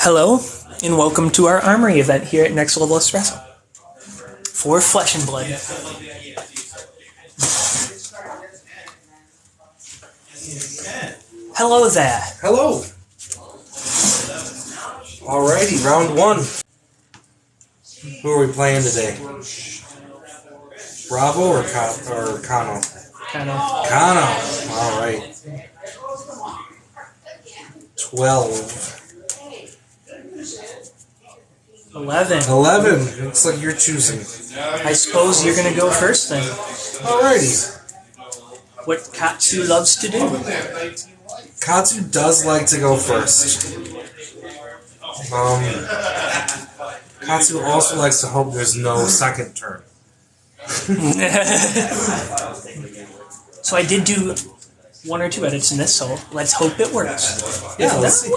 Hello, and welcome to our Armory event here at Next Level Espresso. For Flesh and Blood. Hello there. Hello. Alrighty, round one. Who are we playing today? Bravo or Kano? Kano. Alright. 12. 11. Looks like you're choosing. I suppose you're going to go first then. Alrighty. What Katsu loves to do. Katsu does like to go first. Katsu also likes to hope there's no second turn. So I did do 1 or 2 edits in this, so let's hope it works. Yeah, let's see.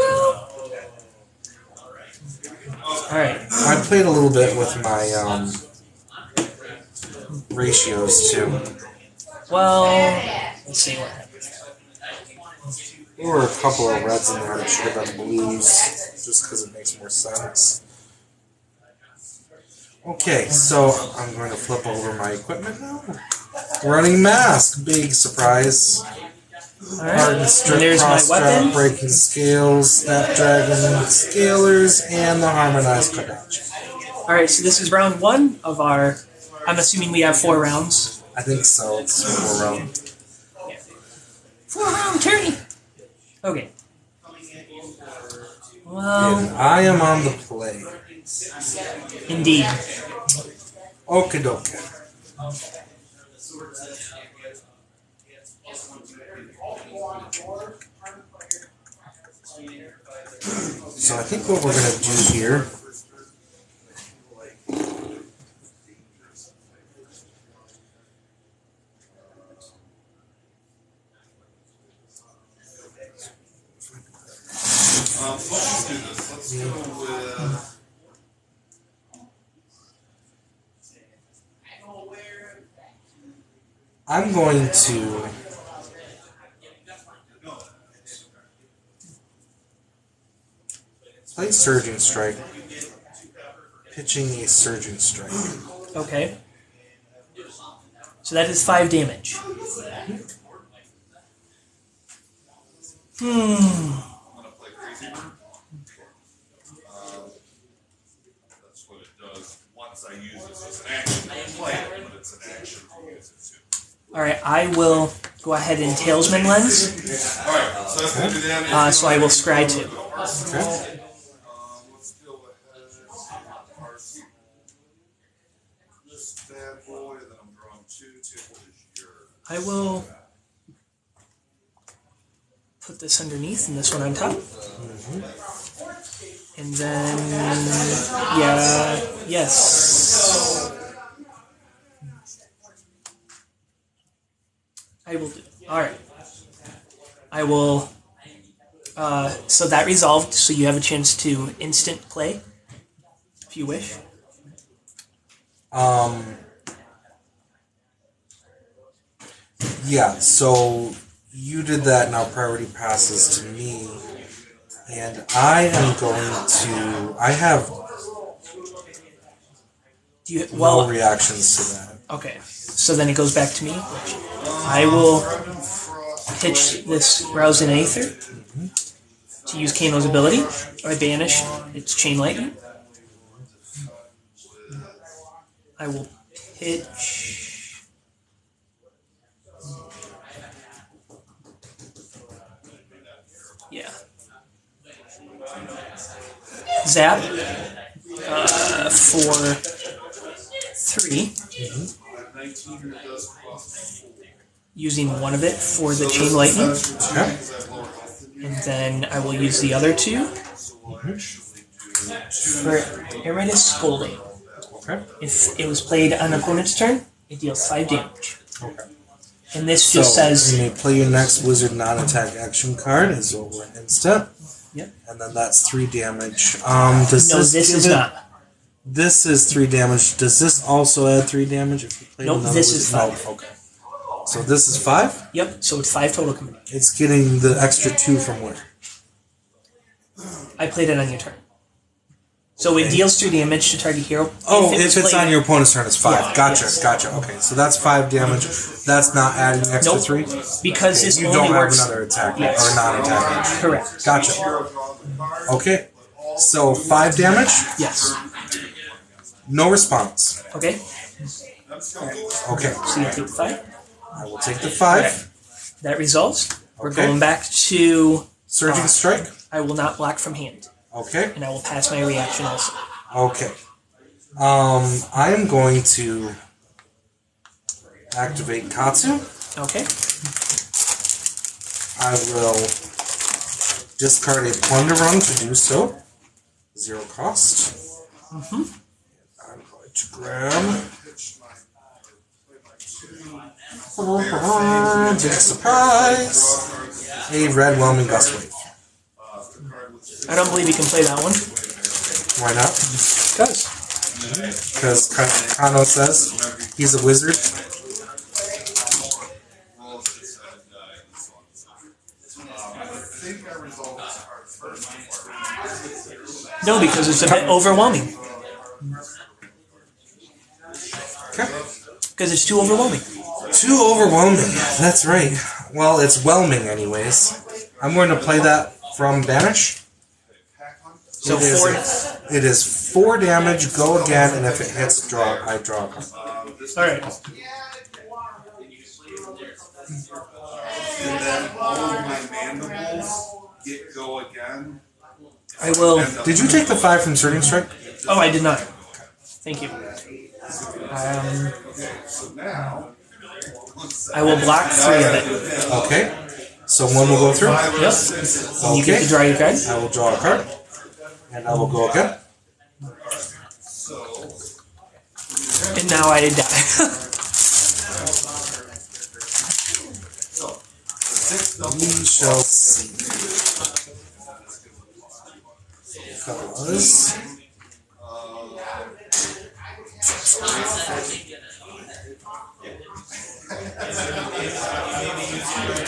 Alright. I played a little bit with my ratios too. Well, let's see what happens. There were a couple of reds in there that should have been blues, just because it makes more sense. Okay, so I'm going to flip over my equipment now. Running mask, big surprise. Alright, and there's my weapon. Breaking scales, snapdragon, scalers, and the harmonized Kodachi. Alright, so this is round 1 of our... I'm assuming we have 4 rounds. I think so, it's 4 round. Yeah. 4-round tourney! Okay. Well... And I am on the play. Indeed. Okie dokie. So I think what we're going to do here I'm going to play Surging Strike, pitching a Surging Strike. Okay. So that is 5 damage. That's what it does once I use this as an action to play it, but it's an action to use it too. Alright, I will go ahead and Talesman Lens. Alright, so that's going to do damage. So I will scry 2. Okay. Let's deal with this bad boy, and then I'm drawing 2. Table is yours. I will put this underneath and this one on top. And then, yes. I will do it. Alright. I will, so that resolved, so you have a chance to instant play, if you wish. Yeah, so you did that, now priority passes to me. And I am going to... I have no reactions to that. Okay, so then it goes back to me. I will pitch this Rouse in Aether to use Kano's ability. I banish its Chain Lightning. I will pitch... Yeah. Zap for 3. Using one of it for the Chain Lightning. Okay. And then I will use the other 2 for Emeritus Scolding. Okay. If it was played on an opponent's turn, it deals 5 damage. Okay. And this just says... you may play your next wizard non-attack action card as over an instant. Yep. And then that's 3 damage. No, this is not. This is 3 damage. Does this also add 3 damage if you play Nope, another this wizard? is 5. No, okay. So this is 5? Yep, so it's 5 total coming. It's getting the extra 2 from where? I played it on your turn. So it deals 3 damage to target hero. Oh, it if was it's played- on your opponent's turn, it's 5. Yeah, Gotcha, yes. gotcha. Okay, so that's 5 damage. That's not adding the extra Nope. 3? Because Okay, this you only don't have works. another attack Yes. or non-attack. Correct. Gotcha. Okay, so 5 damage, Yes. no response. Okay. Okay, So you take the 5. I will take the 5. That resolves. We're Okay. going back to. Surging Strike. I will not block from hand, Okay, and I will pass my reaction also. okay. I am going to activate Katsu. Okay. I will discard a Plunder Run to do so. 0 cost. Mm-hmm. I'm going to grab. Big surprise! A red Whelming Gust Wave. I don't believe you can play that one. Why not? Because Kano says he's a wizard. No, because it's a bit overwhelming. Okay. Because it's too overwhelming. Too overwhelming. That's right. Well, it's whelming anyways. I'm going to play that from Banish. So It is 4 damage, go again, and if it hits, I draw a card. Alright. And then all of my mandibles get go again. I will. Did you take the 5 from Surging Strike? Oh, I did not. Thank you. So now, I will block 3 of it. Okay. So 1 will go through. Yep. And you get to draw your card. I will draw a card. And I will go again. And now I die. We shall see. Fellas.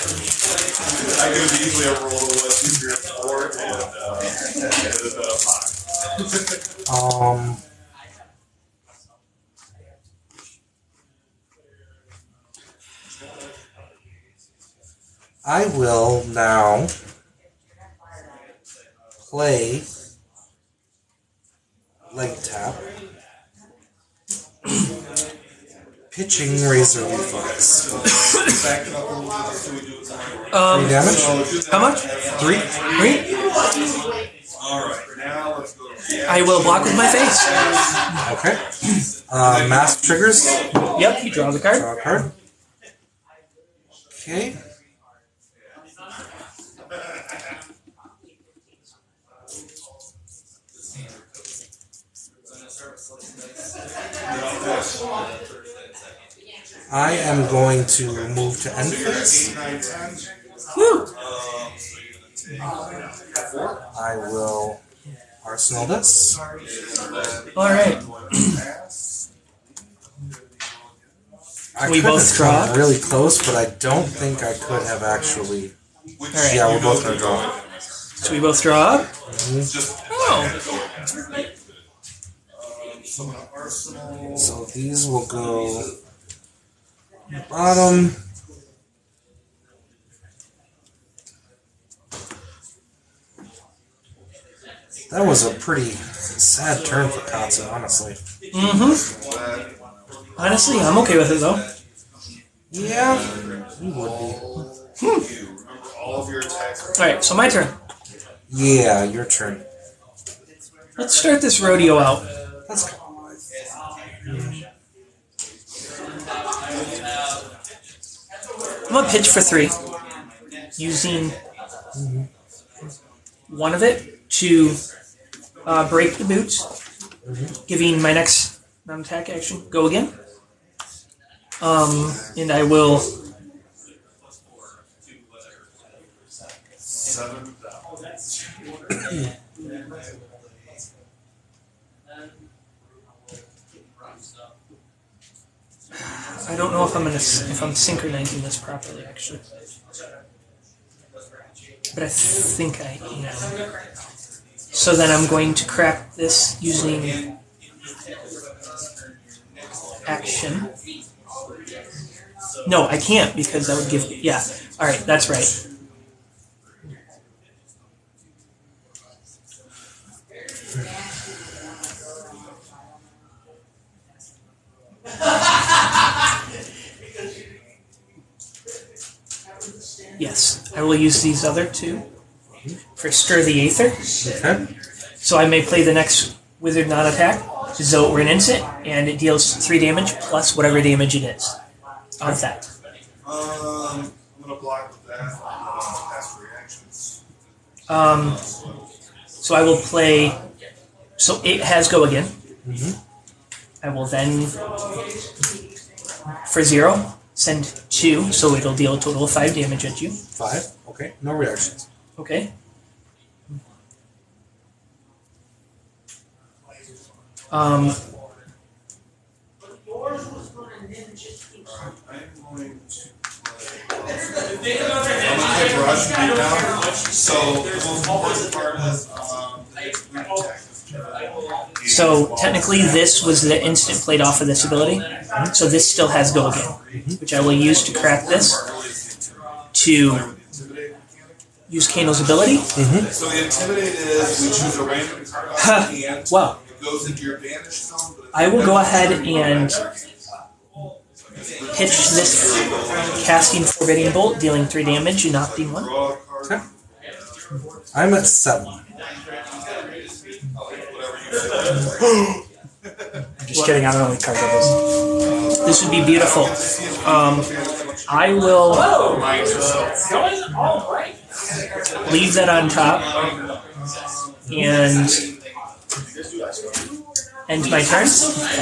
I could easily have rolled a 1, 2, 3, or 4 and ended up 5. I will now play leg tap, pitching Razor Reflex. 3 damage. How much? 3. 3? Alright, now let's go to I will block with my face. Okay. Mask triggers. Yep, you draw the card. Draw a card. Okay. I am going to move to end phase. 9, 10. Woo! I will arsenal this. Alright. I We could both have draw? come really close, but I don't think I could have actually. Alright. Yeah, we're both gonna draw. So we both draw up? Oh. So these will go bottom. That was a pretty sad turn for Katsu, honestly. Mm-hmm. Honestly, I'm okay with it though. Yeah, you would be. All of your attacks are Alright, so my turn. Yeah, your turn. Let's start this rodeo out. Let's go. I'm gonna pitch for 3. Using one of it to break the boots. Giving my next non-attack action go again. And I will 7 down. I don't know if I'm synchronizing this properly actually. But I think I am. So then I'm going to crack this using action. No, I can't because that would give. Yeah. All right, that's right. Yes, I will use these other two for Stir the Aether. Okay. So I may play the next Wizard non-attack as though it were an instant, and it deals 3 damage plus whatever damage it is of that. I'm gonna block with that. Pass reactions. So I will play. So it has go again. I will then, for 0, send 2, so it'll deal a total of 5 damage at you. 5. Okay. No reactions. Okay. Brush beat down. So the most important part is So technically, this was the instant played off of this ability. So this still has go again, which I will use to crack this to use Kano's ability. So the intimidate is we choose a random card off the hand. Wow. It goes into your banished zone. But I will go ahead and pitch this casting Forbidding Bolt, dealing 3 damage and opting 1. draw a card. Okay. I'm at 7. I'm just kidding, I don't know what card that is. This would be beautiful. I will leave that on top and end my turn.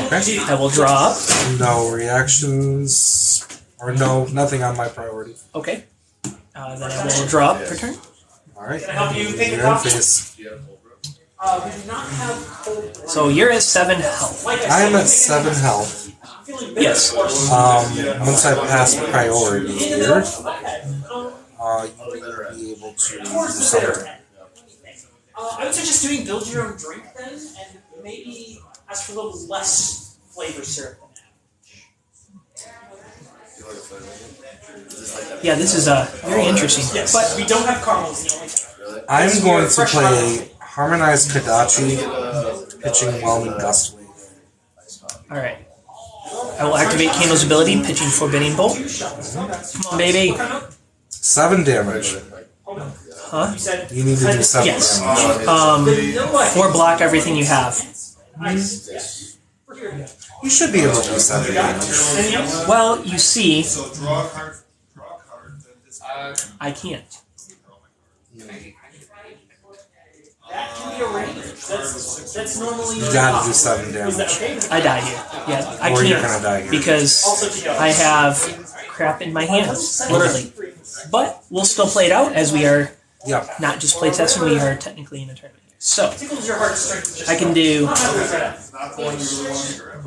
Okay. I will draw up. No reactions. Or no, nothing on my priority. Okay. Then I will draw up per turn. Alright. you take a You're in copy? face. We do not have So you're at 7 health. I am at 7 health. Yes. Once I pass priority here, you will be able to do something. I would suggest doing build your own drink then, and maybe ask for a little less flavor syrup than that. Yeah, this is very interesting. Yes, But we don't have caramel. It's the only time. I'm going to play Harmonized Kadachi, pitching Whelming Gust Wave. all right. I will activate Kano's ability, pitching Forbidding Bolt. Come on, baby. 7 damage. Huh? You need to do 7 Yes. damage. 4 block everything you have. You should be able to do 7 damage. Well, you see, So draw a card. Then this I can't. That can be arranged. That's normally. You gotta do 7 Is that damage. okay? I die here. Yeah, I Or you're can't gonna die here. because I have crap in my hands, literally. But we'll still play it out as we are Yep. not just play testing, we are technically in a tournament. So Tickles your heartstrings. I can do. not the one you really want to grab.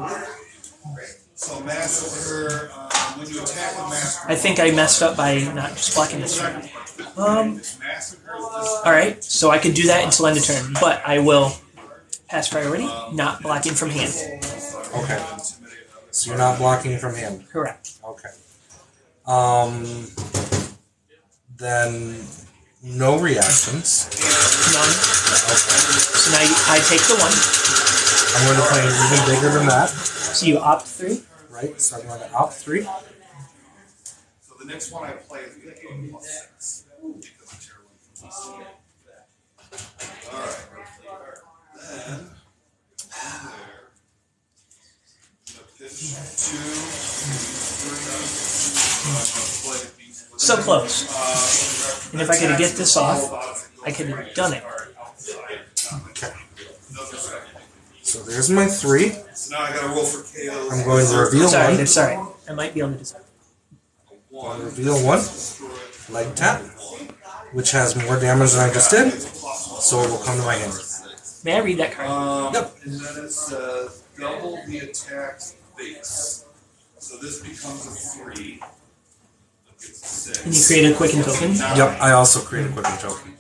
So massacre. When you attack a massacre. I think I messed up by not just blocking this turn. Massacre is All right, so I could do that until end of turn, but I will pass priority, not blocking from hand. Okay. So you're not blocking from him. Correct. Okay. Then no reactions. None. Okay. So now I take the 1. I'm going to play even bigger than that. So you opt 3. Right? So I'm going to opt 3. So the next one I play is going to go +6. Because I'm terrible. Alright. Then, there. Pitch 2, 3. So close. And if I could get this off, I could have done it. Okay. So there's my 3. So now I gotta roll for KO. I'm going to reveal Sorry, 1. sorry. I might be able to decide. Reveal 1. Leg tap. Which has more damage than I just did. So it will come to my hand. May I read that card? Yep. And then it says double the attack base. So this becomes a 3. It's a 6. Can you create a quicken token? Yep, I also create a quicken token.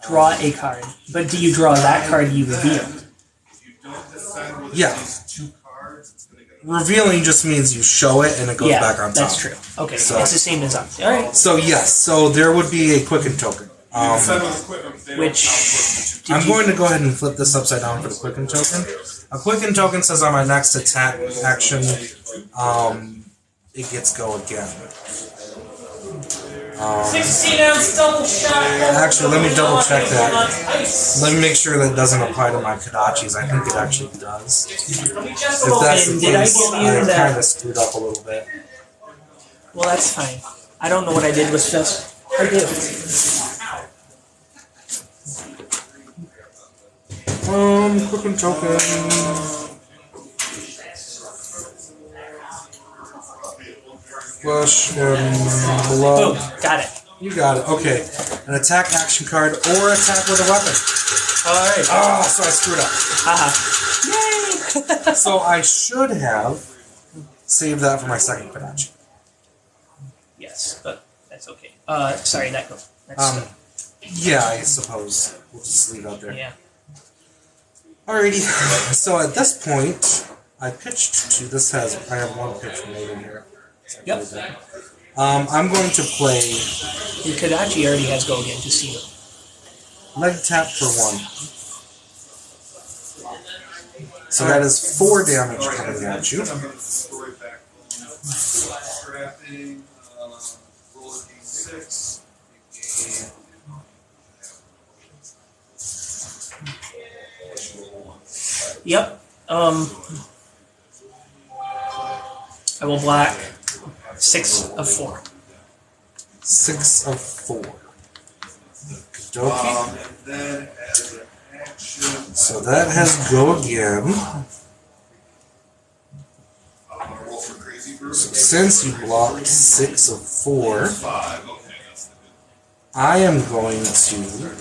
draw a card. But do you draw that card you reveal? If you don't defend with Yeah. at least 2 cards, it's going to get Revealing just means you show it and it goes Yeah, back on top. that's true. Okay, So- it's the same as us. All right. So yes, so there would be a quicken token. defend with equipment. They don't Which- count towards the 2 I'm going to go ahead and flip this upside down for the quicken token. A quicken token says on my next attack action, it gets go again. 16-ounce double shot. Actually, let me double check that. Ice. Let me make sure that doesn't apply to my Kodachis. I think it actually does. Let me just If that's the And did I case, give you I that- kind of screwed up a little bit. Well, that's fine. I don't know what I did with this. I do. Quicken token. Flush and blow. Boom. Got it. You got it. Okay. An attack action card or attack with a weapon. All right. Ah, so I screwed up. Haha. Yay! So I should have saved that for my second Kodachi. Yes, but that's okay. Sorry, that goes. Yeah, I suppose. We'll just leave it out there. Yeah. Alrighty. So at this point, I pitched to this I have one pitch remaining here. Yep. I'm going to play And Kodachi already has go again, just so you know. leg tap for 1. So that is 4 damage coming at you. I'm going to destroy back. Drafting, roll a d6. Yep. I will block 6 of 4. 6 of 4. Okey-dokey. And then as an action, So that has go again. I'm going to roll for crazy bird. So since you blocked 6 of 4, 5. Okay, that's the good. I am going to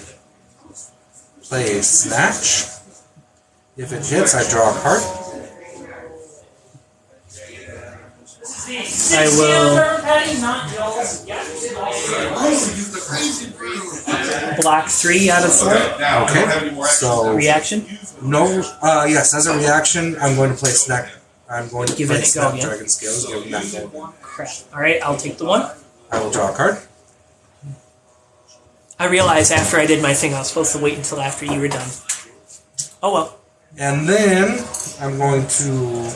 play a snatch. If it hits, I draw a card. I will block 3 out of 4. Now, I don't have Okay. any more actions. So Reaction. no. Yes, as a reaction, I'm going to play snap. I'm going to Give play it a go snap again. dragon scales. Give them that go. Crap. Alright, I'll take the 1. I will draw a card. I realized after I did my thing I was supposed to wait until after you were done. Oh well. And then I'm going to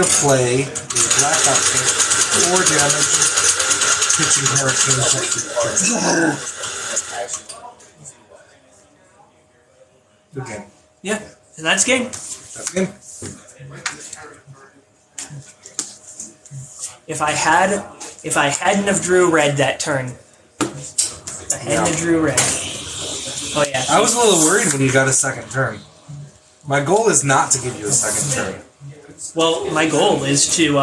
play a black outfit, 4 damage, pitching hurricane. Good game. Yeah. And that's game. That's game. If I hadn't have drew red that turn. If I hadn't have drew red. Oh yeah. I was a little worried when you got a second turn. My goal is not to give you a second turn. Well, my goal is to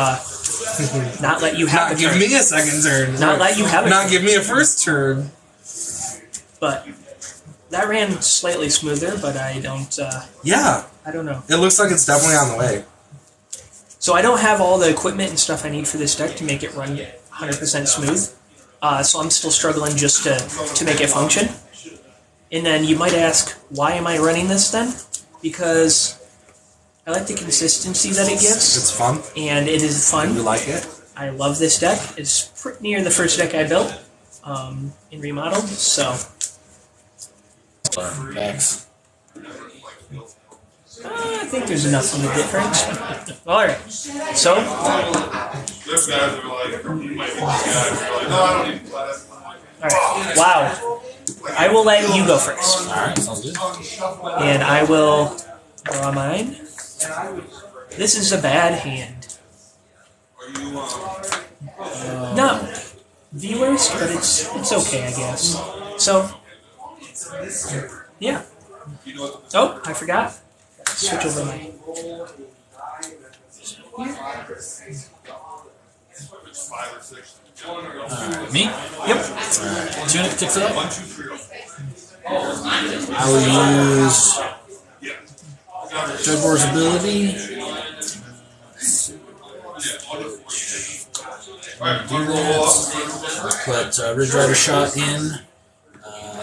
not let you have Not a give turn. me a second turn. Not let you have a Not turn. give me a first turn. But that ran slightly smoother, but I don't Yeah, know. it looks like it's definitely on the way. So I don't have all the equipment and stuff I need for this deck to make it run 100% smooth. So I'm still struggling just to make it function. And then you might ask, why am I running this then? Because I like the consistency that it gives, It's fun. and it is You fun. like it? I love this deck. It's pretty near the first deck I built in Remodeled, so Thanks. I think there's enough of a difference. Alright, so Those guys are like, you might be these guys are like, no, I don't need to play that. alright. Wow. I will let you go first. Alright, sounds good. And I will draw mine. This is a bad hand. Are you, Not the worst, but it's okay, I guess. So, yeah. you know what Oh, I forgot. Switch over my. it's 5 or 6. Alright, me? Yep. Alright, Tunic kicks it up. 1, 2, 3, 4. I will use Yeah. Jaguar's ability. Yeah, I'll do it for you. I'm going to do that. I'll put Ridge Rider Shot in.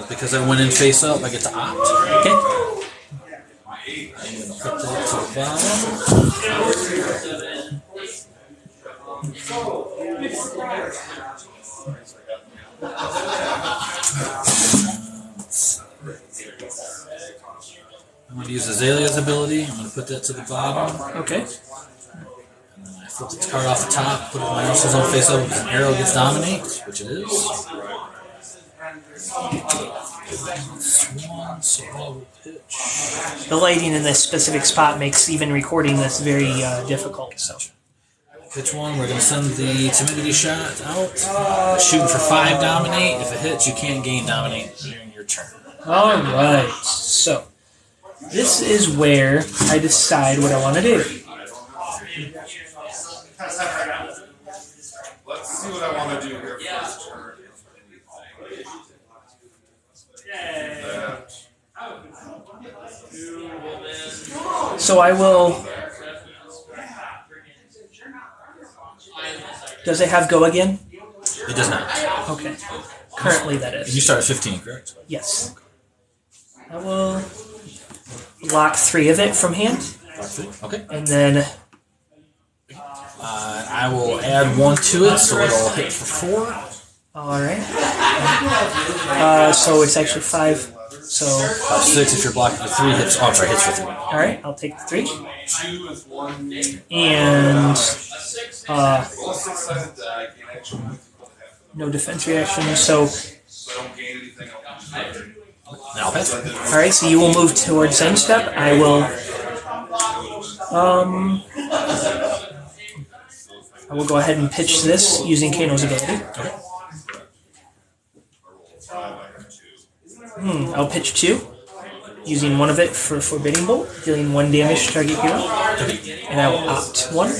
Because I went in face up, I get to opt. Okay. I'm going to put that to the bottom. I'm going to use Azalea's ability. I'm going to put that to the bottom. Okay. And then I flip the card off the top, put it in my else's own face up. If an arrow gets dominate, which it is. Swan, so I will pitch. The lighting in this specific spot makes even recording this very difficult. So. Pitch one, we're going to send the timidity shot out. Shooting for 5 dominate. If it hits, you can't gain dominate during your turn. All right. So this is where I decide what I want to do. Let's see what I want to do here first. So I will. Does it have go again? It does not. Okay. Currently, that You is. start at 15, correct? Yes. I will block 3 of it from hand, Okay. and then I will add 1 to it, so it'll hit for 4. all right. So it's actually 5. So 6 if you're blocking for 3 hits. Oh, I'm sorry, hits for 3. all right, I'll take the 3, 2 is 1. and Roll 6-sided die. Gain action points equal to half of no defense reaction. So I don't gain anything. Now I'll pass. all right, so you will move towards end step. I will. I will go ahead and pitch this using Kano's ability. I'll pitch 2, using 1 of it for Forbidding Bolt, dealing 1 damage to target hero. And I will opt 1.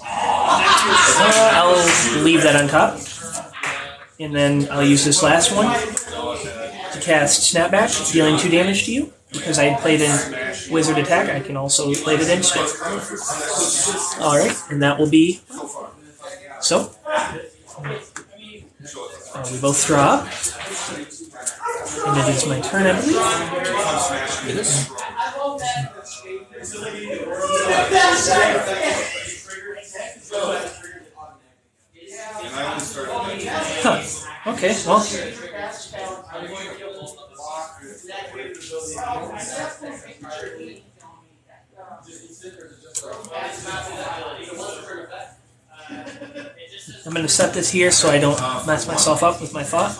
I'll leave that on top. And then I'll use this last one to cast Snapback, dealing 2 damage to you. Because I had played in Wizard Attack, I can also play it instead. Alright, and that will be. So. We both draw up. And it is my turn, I believe. It is. Huh. Okay, well. I'm going to set this here so I don't mess myself up with my thought.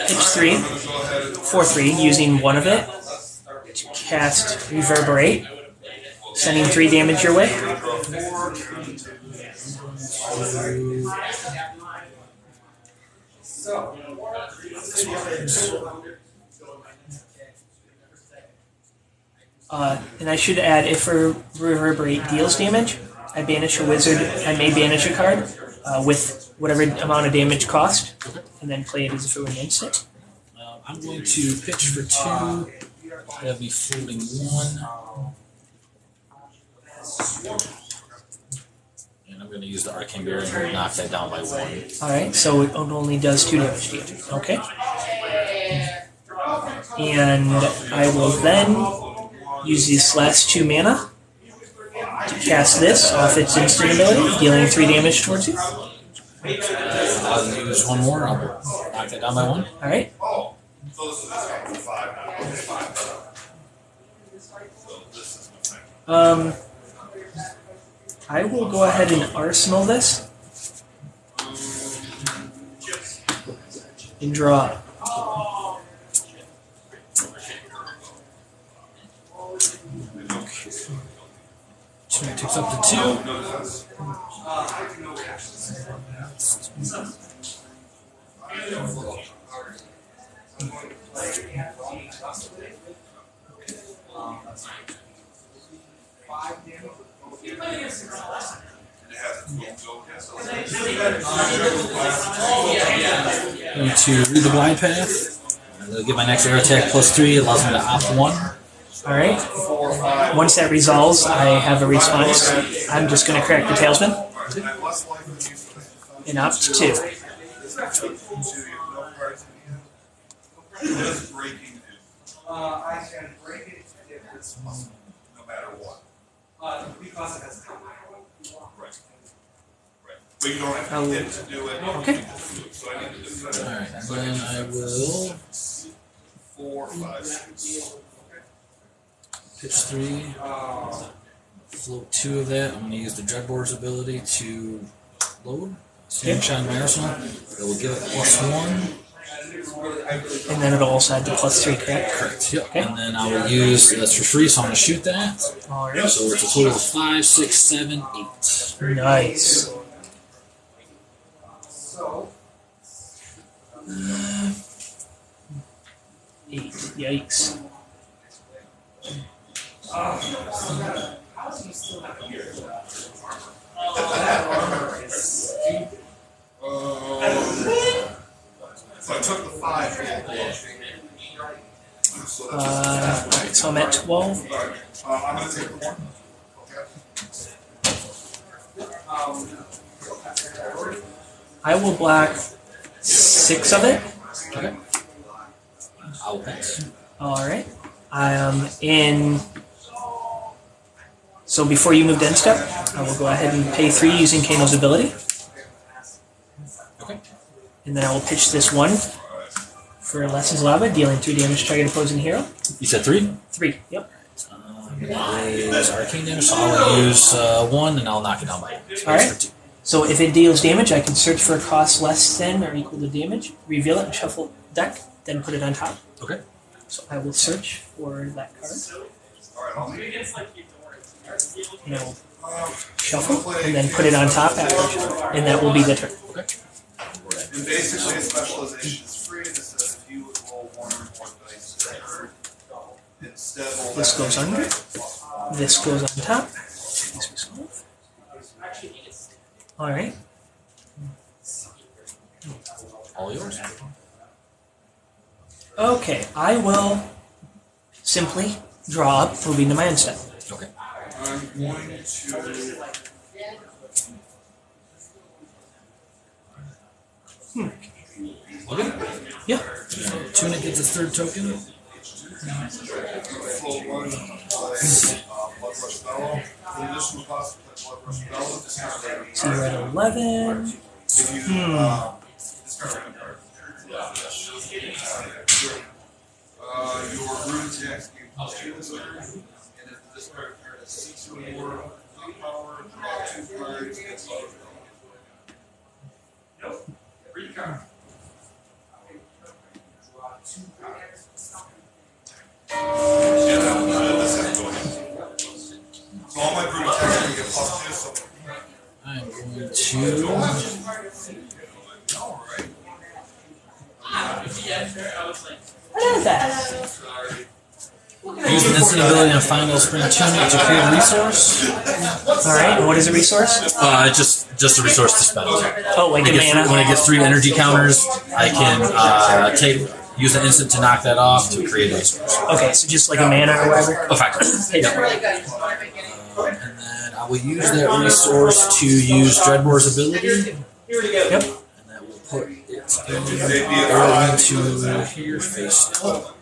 Pitch 3, 4-3, using 1 of it to cast Reverberate, sending 3 damage your way. And I should add, if a Reverberate deals damage, I banish a wizard. I may banish a card with whatever amount of damage cost, and then play it as if it were an instant. I'm going to pitch for 2. Have me floating 1. And I'm going to use the Arcane Barrier and knock that down by 1. Alright, so it only does 2 damage to you. Okay. And I will then use these last 2 mana to cast this off its instant ability, dealing 3 damage towards you. I'll use 1 more. I'll knock that down by 1. Alright. So this is just 5 now. So this is my I will go ahead and arsenal this and draw. So it takes up to 2. Going to read the blind path. I'm I'll give my next air attack +3. Allows me to opt 1. All right. Once that resolves, I have a response. I'm just going to correct the tailspin and opt 2. What does breaking do? I can break it if it's No matter what. because it has come. Right. But you don't have to hit to do it. Okay. So I need to defend it. Alright, and then I will 4, 5, 6. pitch 3. Float 2 of that. I'm going to use the Dreadbore's ability to load. Slingshot in my arsenal. It will give it +1. And then it'll also add the +3, correct? Correct. Yep. Okay. And then I will use that's for free, so I'm going to shoot that. All right. So it's a total of 5, 6, 7, 8. Nice. Uh, 8. Yikes. So I took the 5 hit. So that's Alright, so I'm at 12. Alright, I'm going to take the 1. Okay. I will block 6 of it. Okay. I'll pass. Alright. I am in. So before you move to end step, I will go ahead and pay 3 using Kano's ability. Okay. And then I will pitch this 1 for Lessons Lava, dealing 3 damage to target opposing hero. You said 3? 3, yep. Is arcane damage, so I'll use 1 and I'll knock it down by 1. Alright. So if it deals damage, I can search for a cost less than or equal to damage, reveal it and shuffle deck, then put it on top. Okay. So I will search for that card. Alright, I'll make And I will shuffle and then put it on top after I shuffle. And that will be the turn. Okay. And basically, a specialization is free. This says if you roll 1 or more dice per turn, instead roll This that goes many under. dice plus 1. This goes on top. This resolve. Alright. All yours. Okay, I will simply draw up, moving to my end step. Okay. I'm going to. Okay. Yeah. Tunic gets its 3rd token. Float 1, play Blood Rush Bellow. The additional cost to play Blood Rush Bellow, discard that. So you're at 11. If you discard random card. Your root attacks gain +2 this turn, and if the discard card has 6 or more complete power, draw 2 cards and solve it. Nope. Read card. So all my brute attacks are going to get +2, so I'm going to alright. Look at that. use an instant ability on final spring tunic to create a resource. Alright, and what is a resource? Just a resource to spend. Oh, like When a it gets, mana. when it gets 3 energy counters, I can use an instant to knock that off to create a resource. Okay, so just like a mana or whatever. Effectively. Yep. And then I will use that resource to use Dreadbore's ability. Yep. And that will put it into here face up.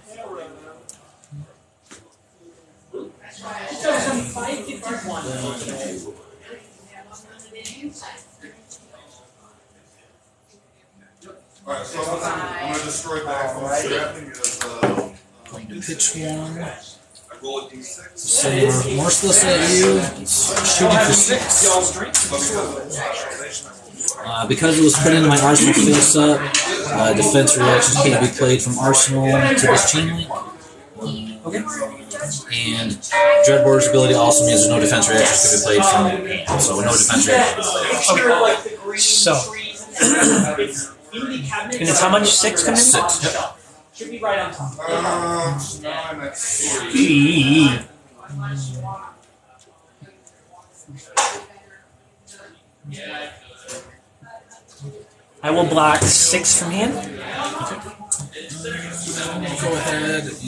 Alright, so I'm going to destroy backbone strapping because Going to pitch 1. I roll a d6. Send Remorseless at you. It's shooting for 6. Because it was put into my arsenal face up, defense reactions can't be played from arsenal to this chain link. Okay. And Dreadbore's ability also means there's no defense reactions can be played from hand. So no defense reactions. So. And it's how much? 6 coming in? 6. Yep. Should be right on top. Now I'm at 3. Eee. I will block 6 from hand. ahead and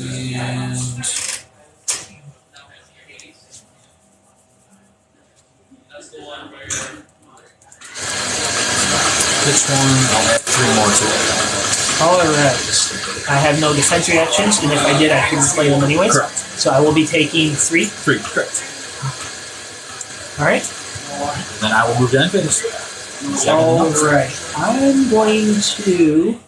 pitch one. I'll add 3 more to it. Alright. I have no defense reactions, and if I did, I couldn't play them anyways. Correct. So I will be taking 3. 3, correct. Alright. Then I will move down and finish. Alright. I'm going to.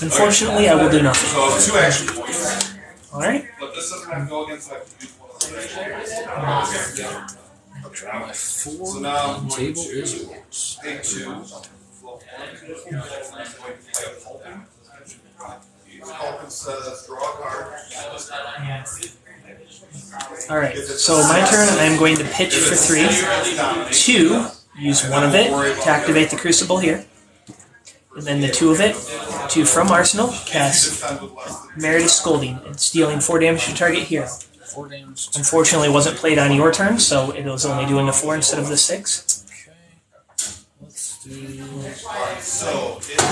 Unfortunately, I will do nothing. So 2 action points. Alright. But this doesn't have to go again, so I have to use one of the actions. Draw my 4. So now I'm The going table to is yours. take 2. Flip 1. I'm going to play a Pulpin. Each Pulpin says draw a card. Alright. So my turn, I'm going to pitch for 3. 2. Use 1 of it to activate the Crucible here. And then the 2 of it to, from Arsenal, cast Meritus Scolding and dealing 4 damage to target hero. 4 damage. Unfortunately, it wasn't played on your turn, so it was only doing a 4 instead of the 6. Okay. Let's do.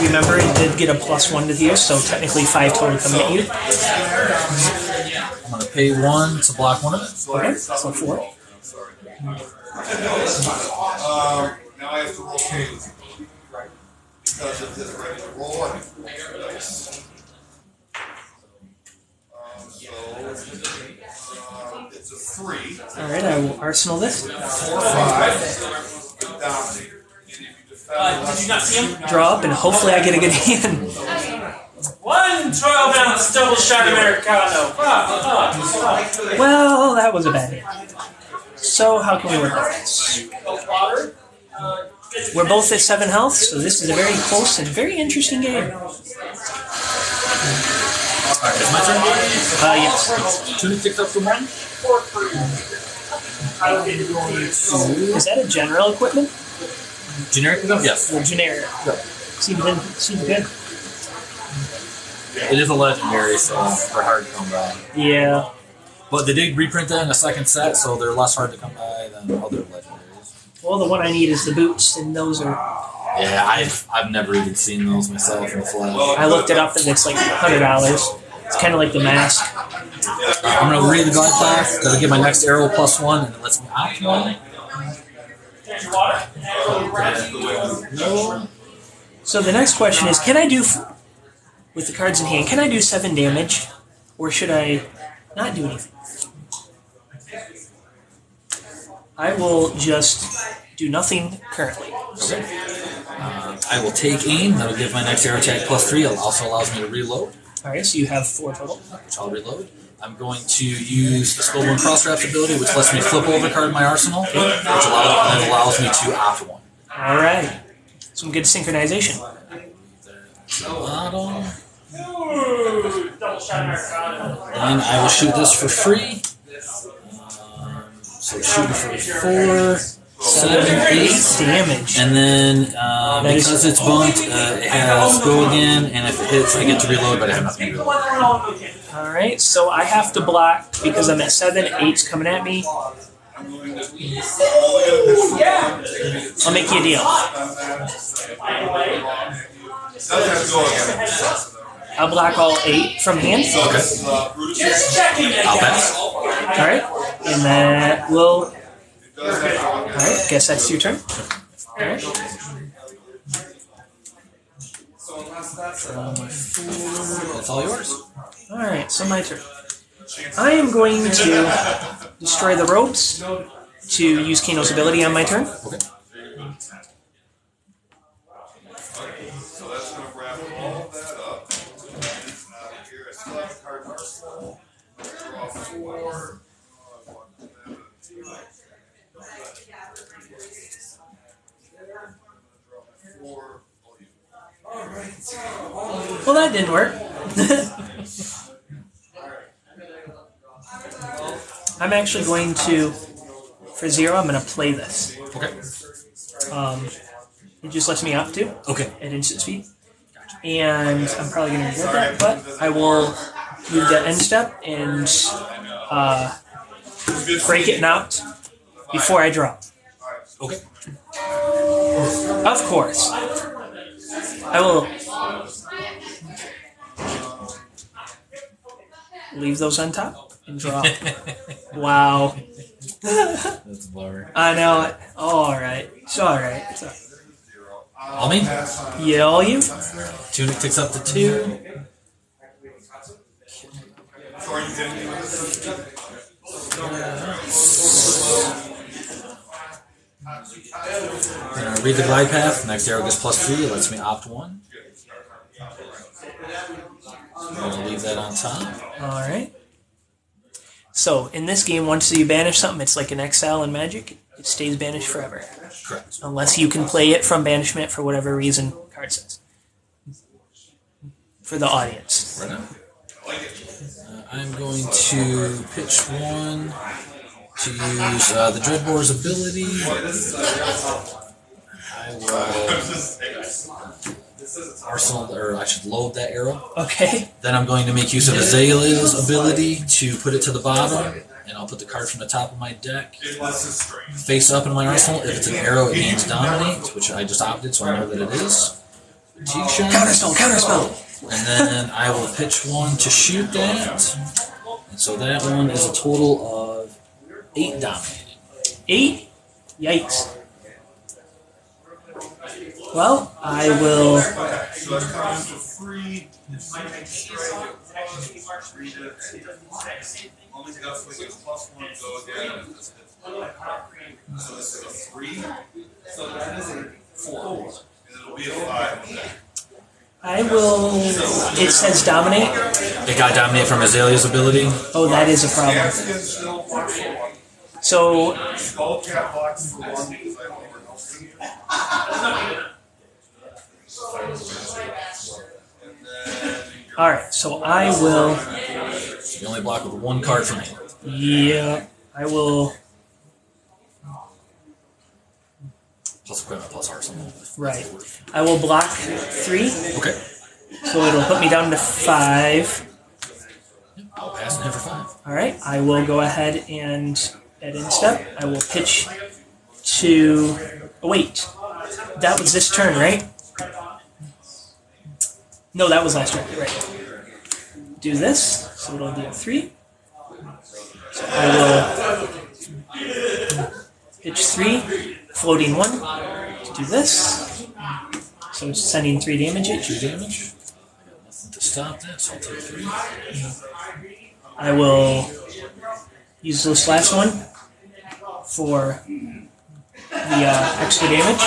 Remember, it did get a +1 to the so technically 5 total coming at you. I'm going to pay 1 to block 1 of it. Okay, so 4. Now I have to rotate. Because of his ready to roll, I have to roll 2 dice. It's a 3. Alright, I will Arsenal this. 4, 5. Dominator. And if you defend Did you not see him? Draw up, and hopefully I get a good hand. 1 12 ounce double shot Americano. Well, that was a bad hand. So, how can we work on this? We're both at 7 health, so this is a very close and very interesting game. Alright, it's my turn. Yes. 2 ticks up from 1. Is that a general equipment? Generic? Yes. Or generic? Seems good. It is a legendary, so they're hard to come by. Yeah. But they did reprint that in a second set, so they're less hard to come by than other legendaries. Well, the one I need is the boots, and those are. Yeah, I've never even seen those myself in the flesh. I looked it up, and it's like $100. It's kind of like the mask. I'm going to read the glide path. That'll give my next arrow +1, and it lets me opt 1. So the next question is, can I do, with the cards in hand, can I do 7 damage, or should I not do anything? I will just do nothing currently. Okay. I will take aim. That'll give my next arrow attack +3. It also allows me to reload, Alright, so you have 4 total. which I'll reload. I'm going to use the Skullbone Crossdraft ability, which lets me flip over a card in my arsenal, which allows me to opt 1. Alright. Some good synchronization. Bottom. Double shot Americano. And I will shoot this for free. So shooting for 4, 7, 8 damage. And then because it's bumped, it has go again, and if it hits, I get to reload, but I have nothing to reload. Alright, so I have to block because I'm at 7, 8's coming at me. I'll make you a deal. I'll block all 8 from hand. I'll pass. Alright, and that will. Alright, guess that's your turn. Alright. That's all yours. Alright, so my turn. I am going to destroy the ropes to use Keno's ability on my turn. Okay. So that's going to wrap all of that up. Here I still have a card in arsenal. Draw 4. Well, that didn't work. I'm actually going to, for 0, I'm going to play this. Okay. It just lets me up to Okay. at instant speed. And I'm probably going to regret that, but I will move that end step and break it out before I draw. Okay. Of course. I will leave those on top and draw. Wow. That's a bummer. I know it. Alright. It's alright. It's alright. All me? Yeah, all you? Tunic ticks up to 2. Then I read the glide path. Next arrow gets +3. It lets me opt 1. I'm going to leave that on top. Alright. So, in this game, once you banish something, it's like an exile in Magic. It stays banished forever. Correct. Unless you can play it from banishment for whatever reason card says. For the audience. Right on. I'm going to pitch 1 to use the Dreadbore's ability. I will arsenal, or I should load that arrow. Okay. Then I'm going to make use of Azalea's ability to put it to the bottom, and I'll put the card from the top of my deck face up in my arsenal. If it's an arrow, it means dominate, which I just opted, so I know that it is. Counterspell, counterspell! And then I will pitch 1 to shoot that. And so that one is a total of 8 dominating. 8? Yikes. Well, I will... So that's coming for free. Only definitely gets +1 go again. So this is a 3. So that is a 4. And it'll be a 5. I will... It says dominate? It got dominate from Azalea's ability. Oh, that is a problem. Gaskin still blocks for 1. So, Skullcat blocks for 1 because I don't know. And then alright, so I will... You only block with 1 card from hand. Yeah, I will... Plus equipment, plus arsenal. Right. I will block 3, Okay. so it'll put me down to 5. I'll pass and hit for 5. Alright, I will go ahead and add in step. I will pitch to... Oh, wait. That was this turn, right? No, that was last turn. Right. Do this, so it'll do a 3. So I will pitch 3, floating 1, to do this. So sending 3 damage at 2 damage. I got nothing to stop that, so I'll take 3. I will use this last one for the extra damage,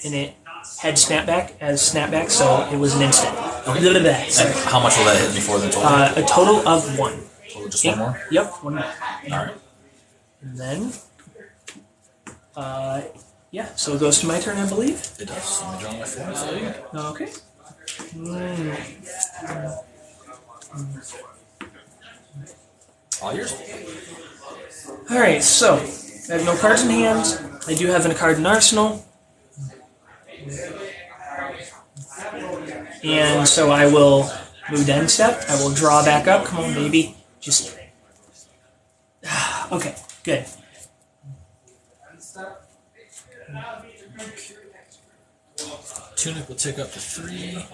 and it had snapback as snapback, so it was an instant. Okay. Sorry. How much will that hit me for then total? A total of 1. Total just 1 more? Yep, 1 more. Alright. And then, yeah, so it goes to my turn, I believe. It does. Let me draw my 4. So you. Okay. All yours. Alright, so, I have no cards in hand. I do have a card in arsenal. And so I will move to end step. I will draw back up. Come on, baby. Just... Okay, good. Tunic will tick up to 3.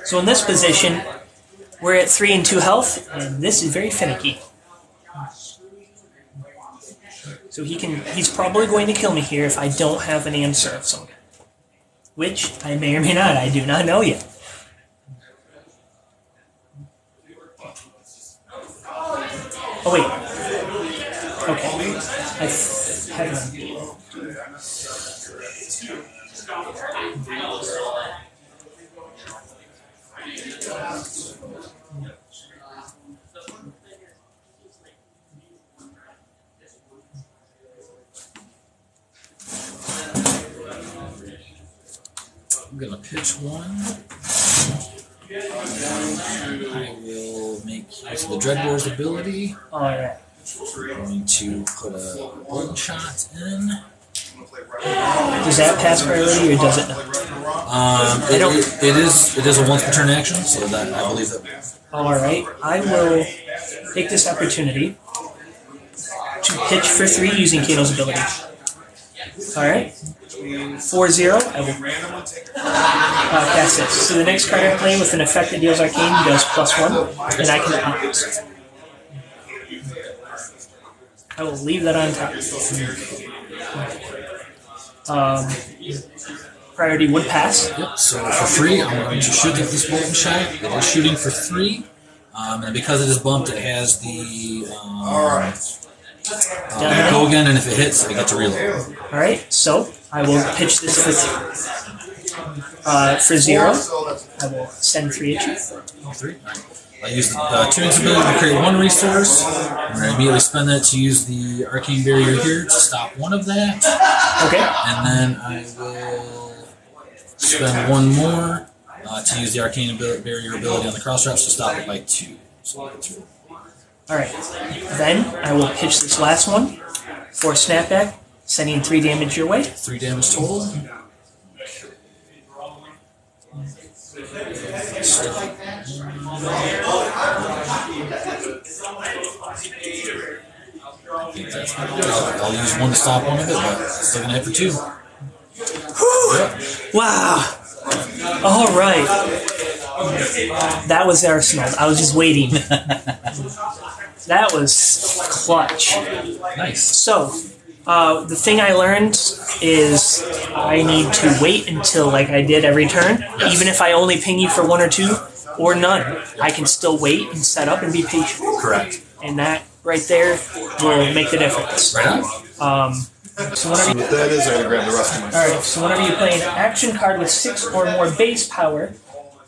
So in this position, we're at 3 and 2 health, and this is very finicky. So he's probably going to kill me here if I don't have an answer of some kind. Which I may or may not, I do not know yet. Oh wait. Okay. I haven't. I'm gonna pitch 1. I will make use of the Dreadbore's ability. Alright. I'm going to put a Bolt Shot in. Does that pass priority or does it not? It is a once per turn action, so that I believe that. Alright, I will take this opportunity to pitch for 3 using Kato's ability. Alright. 4-0, I will cast this. So the next card I play with an effect that deals arcane does +1, and I can opt. I will leave that on top. Priority would pass. Yep, so for free, I'm going to shoot at this bolting shot. It is shooting for 3. And because it is bumped, it has the go again, and if it hits, I get to reload. Alright, so I will pitch this for 0. I will send 3 at you. 3? Alright. I use the Tune's ability to create 1 resource. I'm going to immediately spend that to use the Arcane Barrier here to stop 1 of that. Okay. And then I will spend 1 more to use the Arcane Barrier ability on the cross reps to stop it by 2. So Alright. Then I will pitch this last one for snapback, sending 3 damage your way. 3 damage total. I'll use 1 to stop 1 of it, but still gonna hit for 2. Whew. Wow. Alright. That was Arsenal. I was just waiting. That was clutch. Nice. So, the thing I learned is I need to wait until, like I did every turn, even if I only ping you for 1 or 2 or none. I can still wait and set up and be patient. Correct. And that right there will make the difference. Right on. So whenever What that is, I'm gonna grab the rest of my Alright, so whenever you play an action card with 6 or more base power,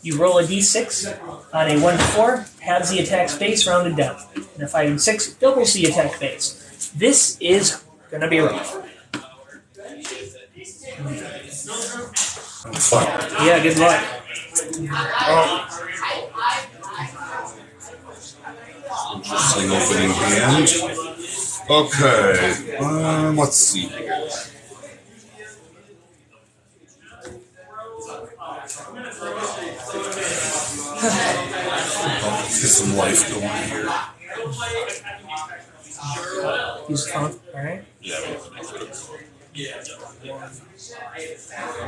you roll a d6 on a 1 to 4, halves the attack's base rounded down. And if I have 6, doubles the attack base. This is gonna be rough. Yeah, good luck. Interesting opening hand. Okay, let's see. Get some life going here. Use the phone, alright? Yeah.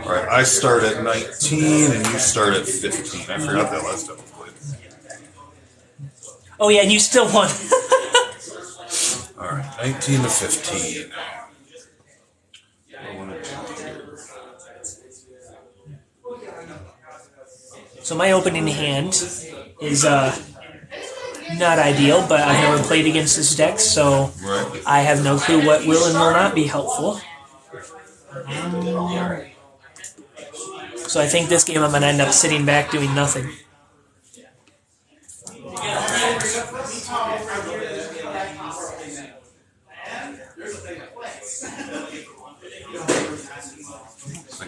Alright, I start at 19 and you start at 15. I forgot that last time we played. Oh yeah, and you still won. Alright, 19 to 15. What I want to do here. So my opening hand is not ideal, but I've never played against this deck, so Right. I have no clue what will and will not be helpful. So I think this game I'm going to end up sitting back doing nothing.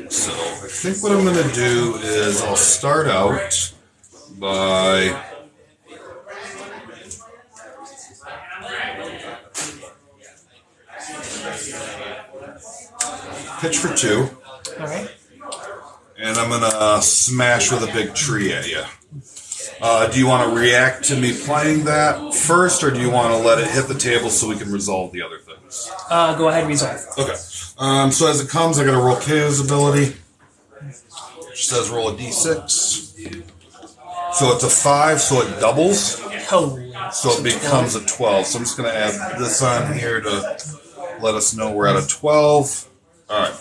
So I think what I'm going to do is I'll start out by pitch for 2, Alright. and I'm going to smash with a big tree at you. Do you want to react to me playing that first, or do you want to let it hit the table so we can resolve the other things? Go ahead, resolve. Okay. So as it comes, I got to roll KO's ability. Which says roll a d6. So it's a 5, so it doubles. Holy. So it becomes a 12. So I'm just going to add this on here to let us know we're at a 12. All right.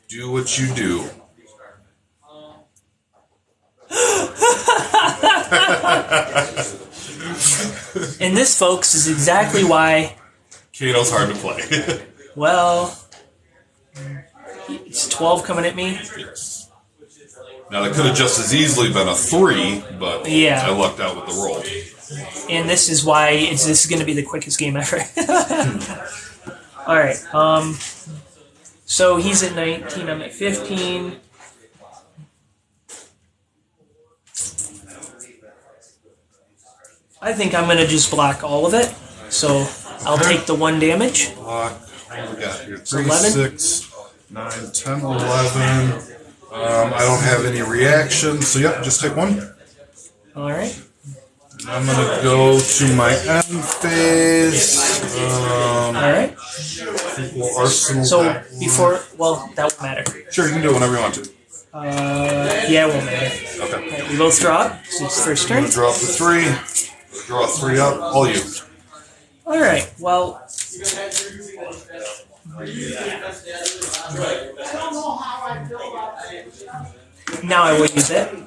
Do what you do. And this, folks, is exactly why, Kato's hard to play. well, it's 12 coming at me. Yes. Now that could have just as easily been a 3, but Yeah. I lucked out with the roll. And this is why this is going to be the quickest game ever. Alright, so he's at 19, I'm at 15. I think I'm going to just block all of it. So I'll take the 1 damage. Block. What do we got here? 3, 11. 6, 9, 10, 11. I don't have any reaction, so yep, just take 1. All right. I'm gonna go to my end phase. All right. We'll arsenal So that one. before, well, that won't matter. Sure, you can do it whenever you want to. Yeah, it won't matter. Okay. All right, we both draw. So it's first I'm turn. gonna draw up the 3. Draw 3 up. All you. All right. Well, now I will use it. 2.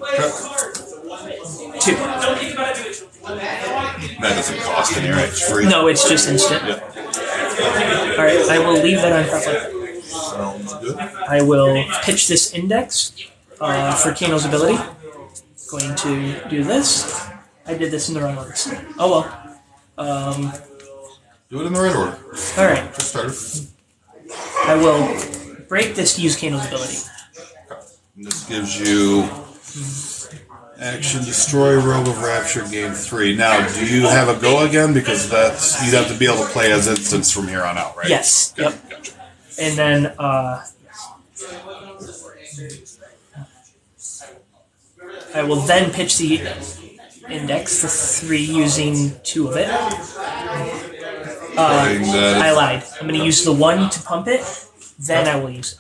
That doesn't cost any, right? It's free. No, it's just instant. Yep. All right. I will leave that on properly. Sounds good. I will pitch this index for Kano's ability. Going to do this. I did this in the wrong order. Oh well. Do it in the right order. All right. Just started. I will break this to use Kano's ability. And this gives you action, destroy Rogue of Rapture, game 3. Now, do you have a go again? Because that's you'd have to be able to play as instance from here on out, right? Yes. Okay, Yep. Gotcha. And then I will then pitch the index for 3 using 2 of it. Playing that. I lied. I'm going to use the 1 to pump it, then I will use it.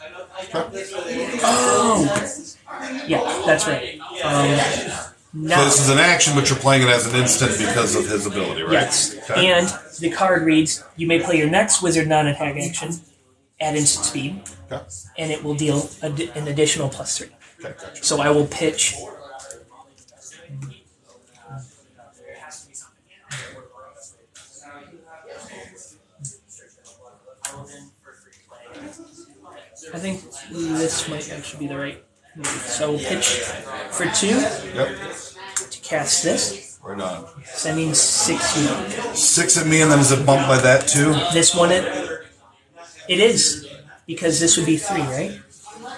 Oh! Yeah, that's right. So Now, this is an action, but you're playing it as an instant because of his ability, right? yes. Okay. And the card reads, you may play your next wizard non-attack action at instant speed, Okay. and it will deal an additional +3. Okay, gotcha. So I will pitch. I think this might actually be the right move. So I will pitch for 2 Yep. to cast this, Right on. sending 6 to you. 6 at me, and then is it bumped by that too? This one, it is, because this would be 3, right?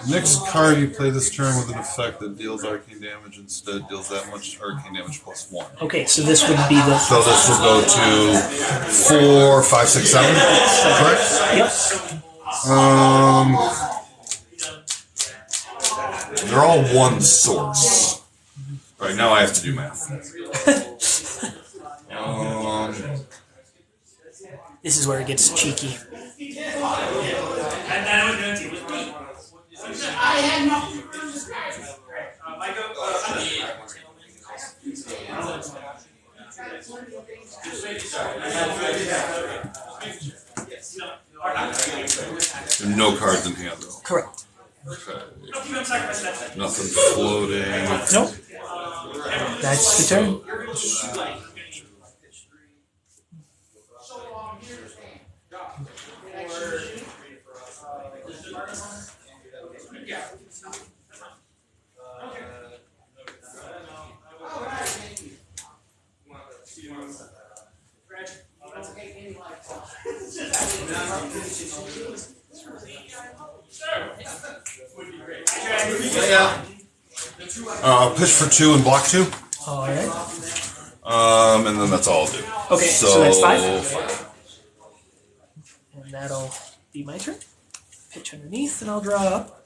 Next card you play this turn with an effect that deals arcane damage instead deals that much arcane damage +1. Okay, so this would be the. So this will go to 4, 5, 6, 7. Correct? Yep. They're all one source. Right now I have to do math. This is where it gets cheeky. No cards in hand though. Correct. Okay. Nothing floating. Nope. That's the turn. Pitch for 2 and block 2. All right. And then that's all I'll do. Okay, so that's 5. 5. And that'll be my turn. Pitch underneath, and I'll draw up.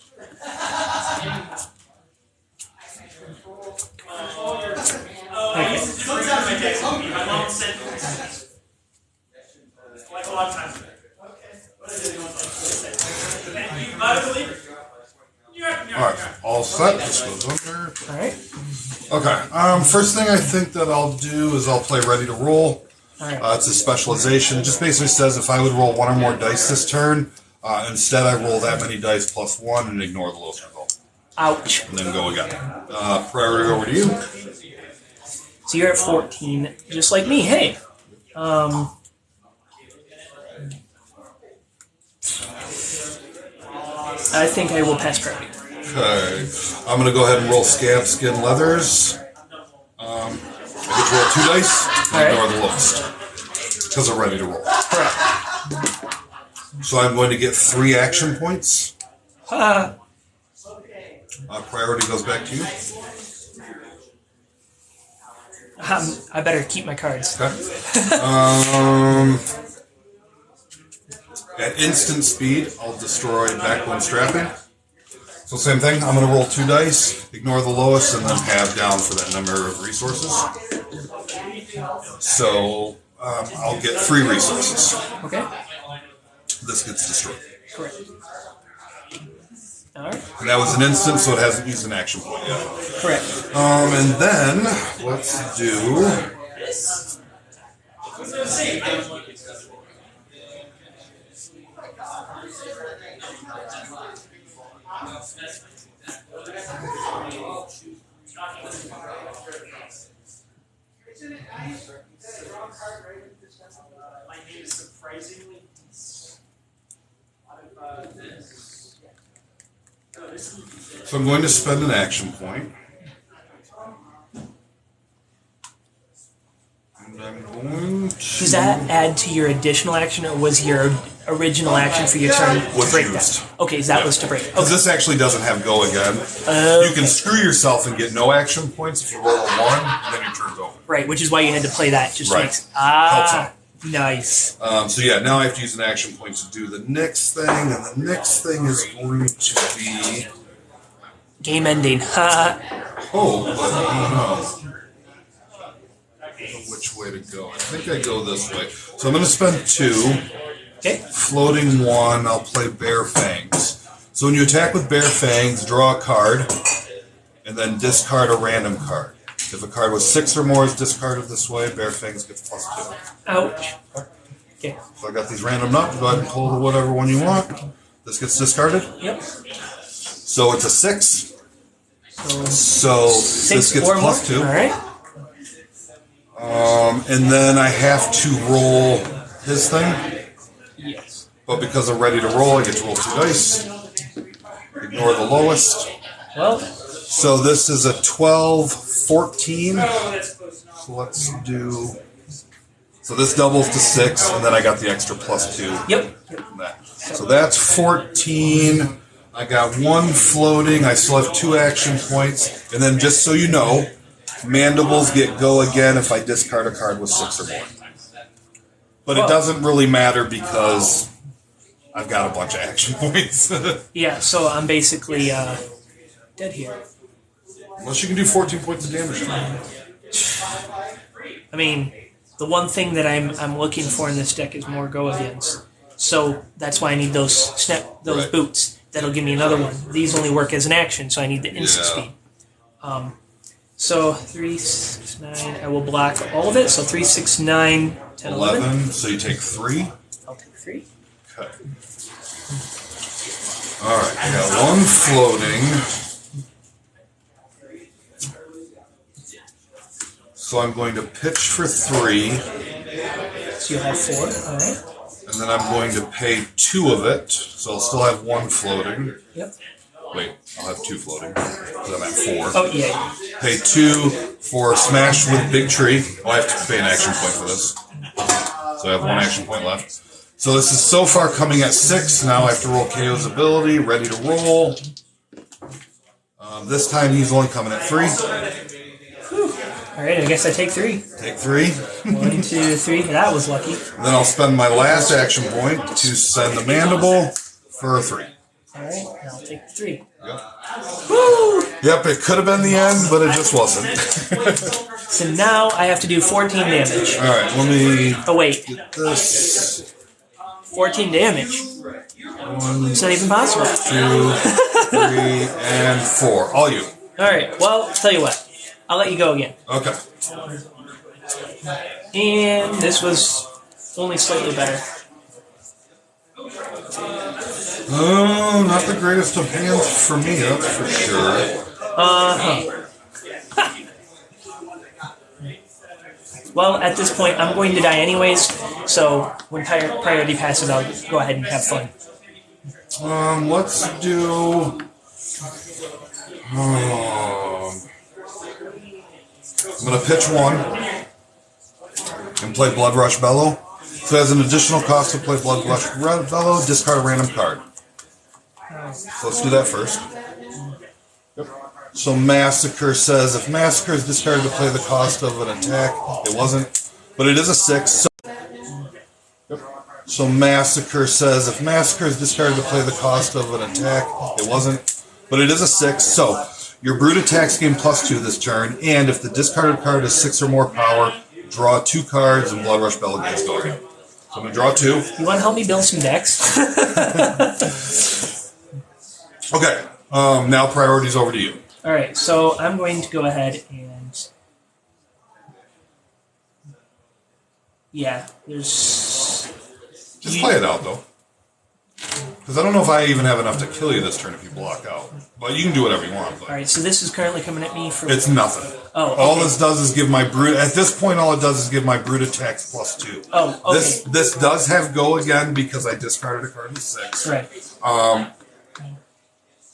Okay. Alright, all set. This goes under. All right. Okay. First thing I think that I'll do is I'll play Ready to Roll. All right. It's a specialization. It just basically says if I would roll 1 or more dice this turn, instead I roll that many dice +1 and ignore the lowest result. Ouch. And then go again. Priority over to you. So you're at 14, just like me. Hey. I think I will pass priority. Okay. I'm going to go ahead and roll Scab Skin Leathers. I get to roll 2 dice and ignore the lowest. Because I'm ready to roll. Correct. So I'm going to get 3 action points. Ha. Priority goes back to you. I better keep my cards. Okay. At instant speed, I'll destroy backbone strapping. So same thing, I'm going to roll 2 dice, ignore the lowest, and then halve down for that number of resources. So I'll get 3 resources. Okay. This gets destroyed. Correct. Alright. And that was an instant, so it hasn't used an action point yet. Correct. And then, let's do... My name is surprisingly So I'm going to spend an action point. And I'm going to... Does that add to your additional action, or was your original action for your turn to Was break used. that? Okay, that was to break. Because Okay. this actually doesn't have go again. You can screw yourself and get no action points if you roll a 1, and then your turn's over. Right, which is why you had to play that. Just Right. makes Helps out. nice. So yeah, now I have to use an action point to do the next thing, and the next thing is going to be... Game ending. Ha. Oh, but I don't know which way to go. I think I go this way. So I'm going to spend 2. Okay. Floating 1, I'll play Bear Fangs. So when you attack with Bear Fangs, draw a card, and then discard a random card. If a card with 6 or more is discarded this way, Bear Fangs gets +2. Ouch. Okay. So I got these random up. Go ahead and pull whatever one you want. This gets discarded. Yep. So it's a 6. So So 6 this gets or more. +2. All right. And then I have to roll his thing. Yes. But because I'm ready to roll, I get to roll 2 dice. Ignore the lowest. Well, So this is a 12, 14. So let's do... So this doubles to 6, and then I got the extra +2. yep. From that. So that's 14. I got 1 floating. I still have 2 action points. And then just so you know, mandibles get go again if I discard a card with 6 or more. But it doesn't really matter because I've got a bunch of action points. Yeah. So I'm basically dead here. Unless you can do 14 points of damage. I mean, the one thing that I'm looking for in this deck is more go agains. So that's why I need those Right. boots. That'll give me another one. These only work as an action, so I need the instant Yeah. speed. So 3, 6, 9. I will block all of it. So 3, 6, 9, 10, 11. 11, so you take 3. I'll take 3. Okay. Alright, I got 1 floating. So I'm going to pitch for 3, So you'll have 4. All right. and then I'm going to pay 2 of it, so I'll still have 1 floating. Yep. Wait, I'll have 2 floating, because I'm at 4. Oh yeah. Pay 2 for Smash with Big Tree. Oh, I have to pay an action point for this. So I have 1 action point left. So this is so far coming at 6. Now I have to roll KO's ability, ready to roll. This time he's only coming at 3. All right. I guess I take 3. Take 3. 1, 2, 3. That was lucky. Then I'll spend my last action point to send the mandible for a 3. All right. And I'll take 3. Yep. Woo! Yep, it could have been the end, but it just wasn't. So now I have to do 14 damage. Alright, let me Oh wait, get this. 14 damage. 1, It's not even possible. 2, 3, and 4. All you. All right. Well, tell you what. I'll let you go again. Okay. And this was only slightly better. Oh, not the greatest of hands for me, that's for sure. Well, at this point, I'm going to die anyways. So when priority passes, I'll go ahead and have fun. Let's do. I'm gonna pitch 1 and play Blood Rush Bellow. So as an additional cost to play Blood Rush Bellow, discard a random card. So let's do that first. Yep. So Massacre says if Massacre is discarded to play the cost of an attack, it wasn't, but it is a 6. So, yep. So Massacre says if Massacre is discarded to play the cost of an attack, it wasn't, but it is a 6. So your brute attacks gain +2 this turn, and if the discarded card is 6 or more power, draw 2 cards and Blood Rush Belagaze go again. So I'm going to draw 2. You want to help me build some decks? Okay, now priorities over to you. All right, so I'm going to go ahead and there's Just play it out though, because I don't know if I even have enough to kill you this turn if you block out. But you can do whatever you want. But all right. So this is currently coming at me for it's nothing. Oh, okay. All this does is give my brute. At this point, all it does is give my brute attacks +2. Oh, okay. This does have go again because I discarded a card with 6. Right.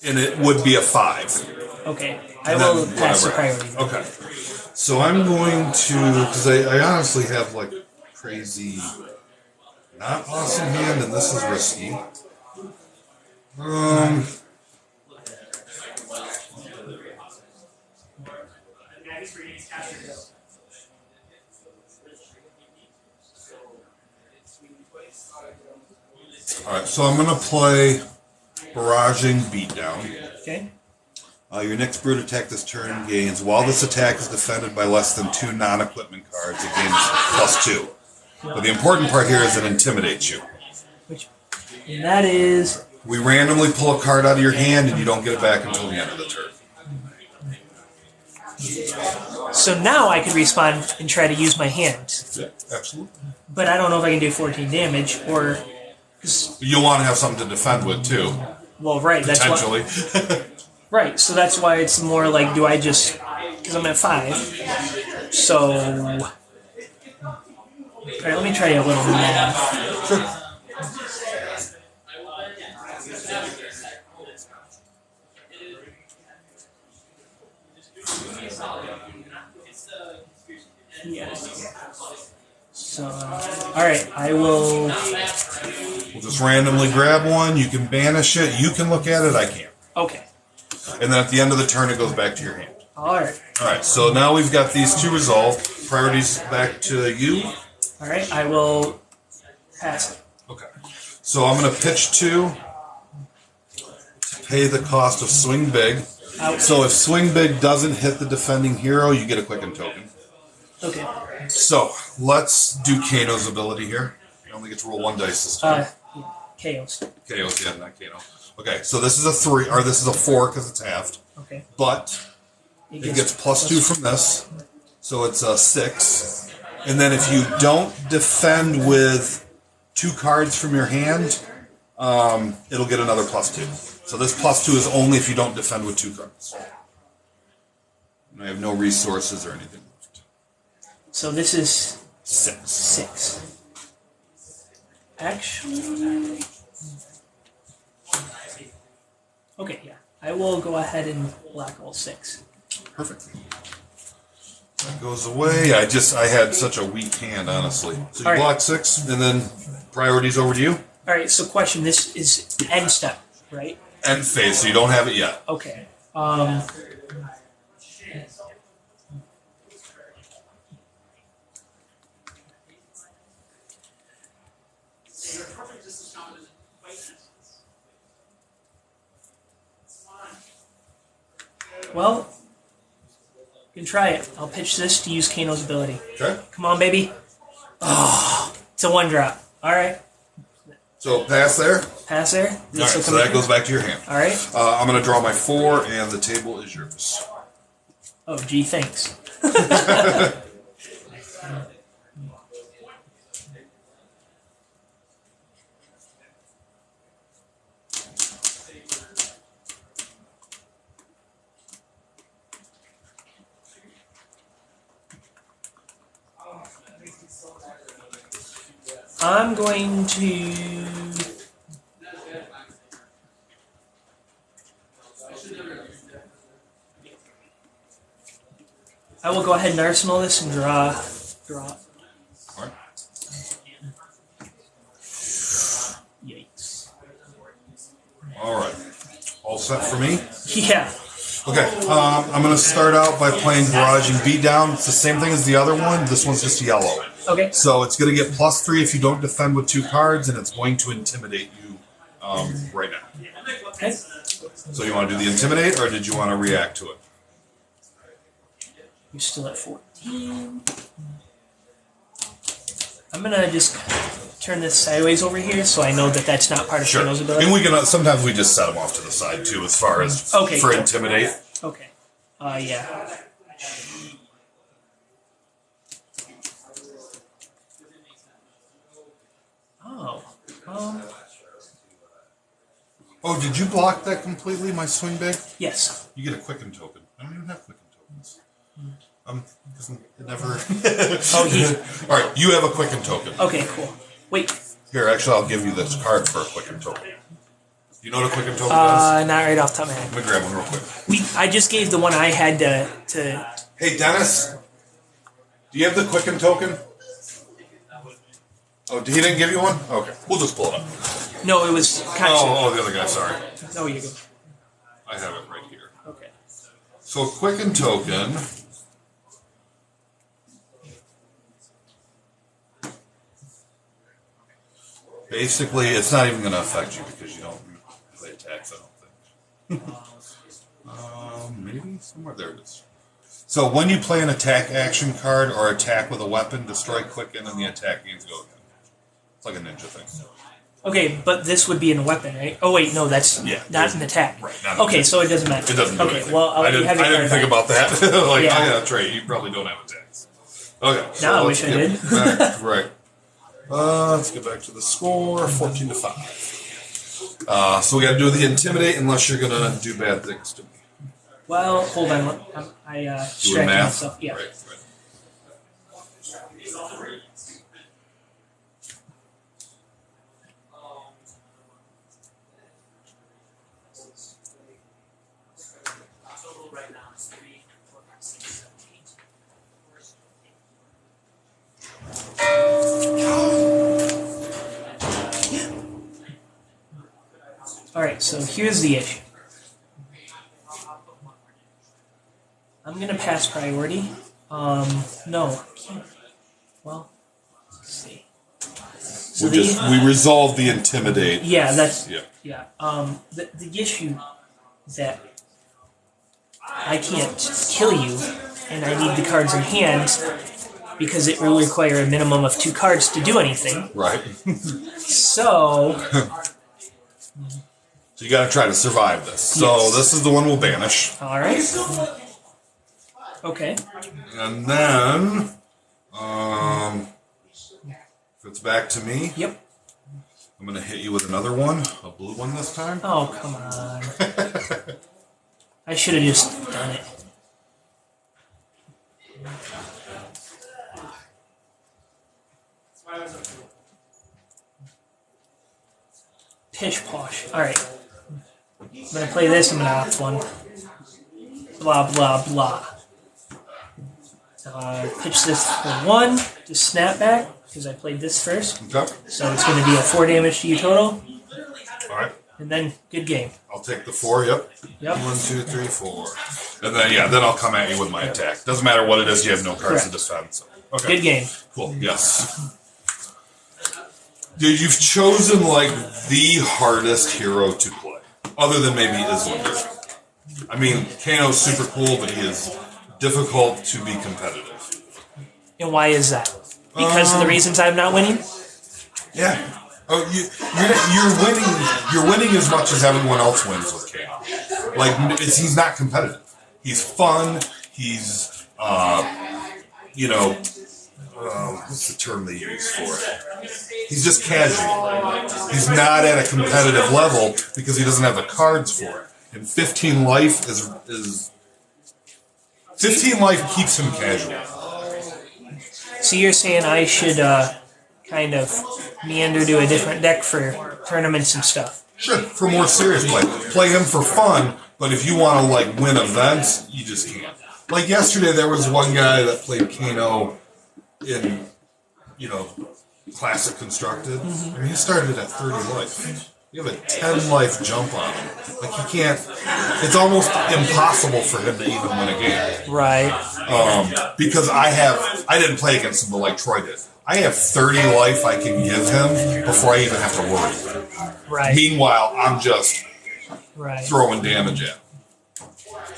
And it would be a 5. Okay. I will pass the Whatever. priority. Okay. So I'm going to, because I honestly have like crazy, not awesome hand, and this is risky. Alright, so I'm going to play Barraging Beatdown. Okay. Your next brute attack this turn gains, while this attack is defended by less than 2 non-equipment cards, it gains +2. But the important part here is it intimidates you. And that is We randomly pull a card out of your hand and you don't get it back until the end of the turn. so now I could respond and try to use my hand, Yeah, absolutely. but I don't know if I can do 14 damage or. You'll want to have something to defend with too, Well, right. That's why. potentially. Right. So that's why it's more like, do I just because I'm at 5. So. All right. Let me try a little math. Sure. Yeah. So, all right, I will. We'll just randomly grab one. You can banish it. You can look at it. I can't. Okay. And then at the end of the turn, it goes back to your hand. All right. All right. So now we've got these 2 resolved. Priorities back to you. All right, I will pass it. Okay. So I'm going to pitch 2 to pay the cost of Swing Big. Out. So if Swing Big doesn't hit the defending hero, you get a quicken token. Okay. So let's do Kano's ability here. You only get to roll 1 dice this time. Chaos. Chaos, yeah, not Kano. Okay, so this is a 3, or this is a 4 because it's halved. Okay. But it gets +2 from this, so it's a 6. And then if you don't defend with 2 cards from your hand, it'll get another +2. So this +2 is only if you don't defend with 2 cards. And I have no resources or anything left. So this is 6. 6. Actually. Okay, yeah. I will go ahead and block all 6. Perfect. That goes away. I had such a weak hand, honestly. So you All right. block 6, and then priorities over to you. All right. So, question: this is end step, right? End phase, so you don't have it yet. Okay. Well, you can try it. I'll pitch this to use Kano's ability. Okay. Come on, baby. Oh, it's a 1-drop. All right. So pass there. Pass there. All right, so that goes back to your hand. All right. I'm going to draw my 4, and the table is yours. Oh, gee, thanks. I'm going to. I will go ahead and arsenal this and draw. All right. Yikes. All right. All set for me? Yeah. Okay, I'm going to start out by playing Barrage and Beatdown. It's the same thing as the other one. This one's just yellow. Okay. So it's going to get +3 if you don't defend with 2 cards, and it's going to intimidate you right now. Okay. So you want to do the Intimidate, or did you want to react to it? You're still at 14. I'm gonna just turn this sideways over here so I know that that's not part of Sure. Kano's ability. And we can sometimes we just set them off to the side too, as far as Okay, for cool. Intimidate. Okay. Yeah. Oh. Oh, did you block that completely? My swing big? Yes. You get a Quicken token. I don't even have Quicken tokens. Because it never. Oh, he. All right, you have a Quicken token. Okay, cool. Wait. Here, actually, I'll give you this card for a Quicken token. You know what a Quicken token is? Not right off the top of my head. Let me grab one real quick. I just gave the one I had to. Hey, Dennis, do you have the Quicken token? Oh, he didn't give you one? Okay, we'll just pull it up. No, it was Katsu. Oh, the other guy, sorry. No, you go. I have it right here. Okay. So, Quicken token. Basically, it's not even going to affect you because you don't play attacks, I don't think. Maybe somewhere there it is. So when you play an attack action card or attack with a weapon, destroy Quicken and the attack gains go again. It's like a ninja thing. Okay, but this would be in a weapon, right? Oh wait, no, that's not an attack. Right. Not Okay, an so it doesn't matter. It doesn't do Okay, anything. well, I'll I didn't think about that. Like, Yeah. oh yeah, that's right. You probably don't have attacks. Okay. So Now I let's wish I get did. back- right. Let's get back to the score. 14-5. So we got to do the Intimidate unless you're gonna do bad things to me. Well, hold on. I Doing distracted math. myself. Yeah. Right. Alright, so here's the issue. I'm gonna pass priority. No, I can't. Well, let's see. So We resolved the Intimidate. yeah, that's Yeah. yeah. The issue that I can't kill you, and I need the cards in hand because it will require a minimum of 2 cards to do anything. Right. So So you got to try to survive this. So Yes. this is the one we'll banish. all right. Okay. And then, if it's back to me, Yep. I'm going to hit you with another one, a blue one this time. Oh, come on. I should have just done it. Pish posh. Alright. I'm gonna play this, I'm gonna opt one. Blah, blah, blah. Pitch this for 1 to snap back, because I played this first. Okay. So it's gonna be a 4 damage to you total. All right. And then, good game. I'll take the 4, yep. Yep. 1, 2, 3, 4. And then, then I'll come at you with my attack. Doesn't matter what it is, you have no cards to Correct. defend. So. Okay. Good game. Cool, yes. Dude, you've chosen, like, the hardest hero to play. Other than maybe Islander. I mean, Kano's super cool, but he is difficult to be competitive. And why is that? Because of the reasons I'm not winning? Yeah. Oh, you're winning. You're winning as much as everyone else wins with Kano. Like he's not competitive. He's fun. He's what's the term they use for it? He's just casual. He's not at a competitive level because he doesn't have the cards for it. And 15 life is 15 life keeps him casual. So you're saying I should kind of meander to a different deck for tournaments and stuff? Sure, for more serious play. Play him for fun, but if you want to like win events, you just can't. Like yesterday, there was one guy that played Kano in, Classic Constructed. I mean, he started at 30 life. You have a 10 life jump on him. Like, he can't. It's almost impossible for him to even win a game. Right. Because I didn't play against him, but like Troy did. I have 30 life I can give him before I even have to worry. Right. Meanwhile, I'm just Right. throwing damage at him.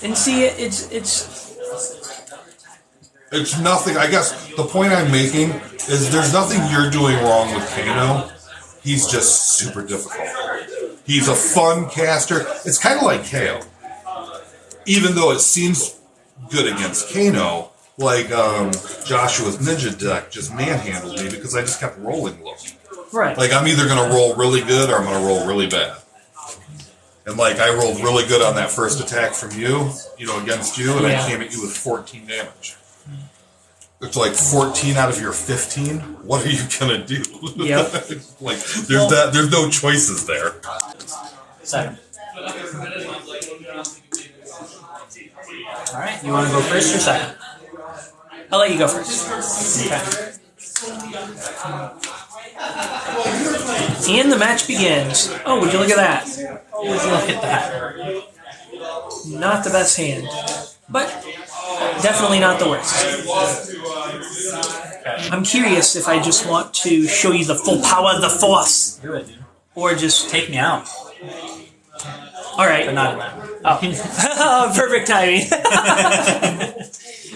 And see, it's It's nothing. I guess the point I'm making is there's nothing you're doing wrong with Kano. He's just super difficult. He's a fun caster. It's kind of like KO. Even though it seems good against Kano, like Joshua's ninja deck just manhandled me because I just kept rolling low. right. Like, I'm either going to roll really good or I'm going to roll really bad. And, like, I rolled really good on that first attack from you, against you, and I came at you with 14 damage. It's like 14 out of your 15. What are you going to do? Yep. Like, there's no choices there. Second. Alright, you want to go first or second? I'll let you go first. Okay. And the match begins. Oh, would you look at that? Would you look at that? Not the best hand, but definitely not the worst. I'm curious if I just want to show you the full power of the Force, Do it, dude. or just Take me out. all right. But not in that. Oh, perfect timing.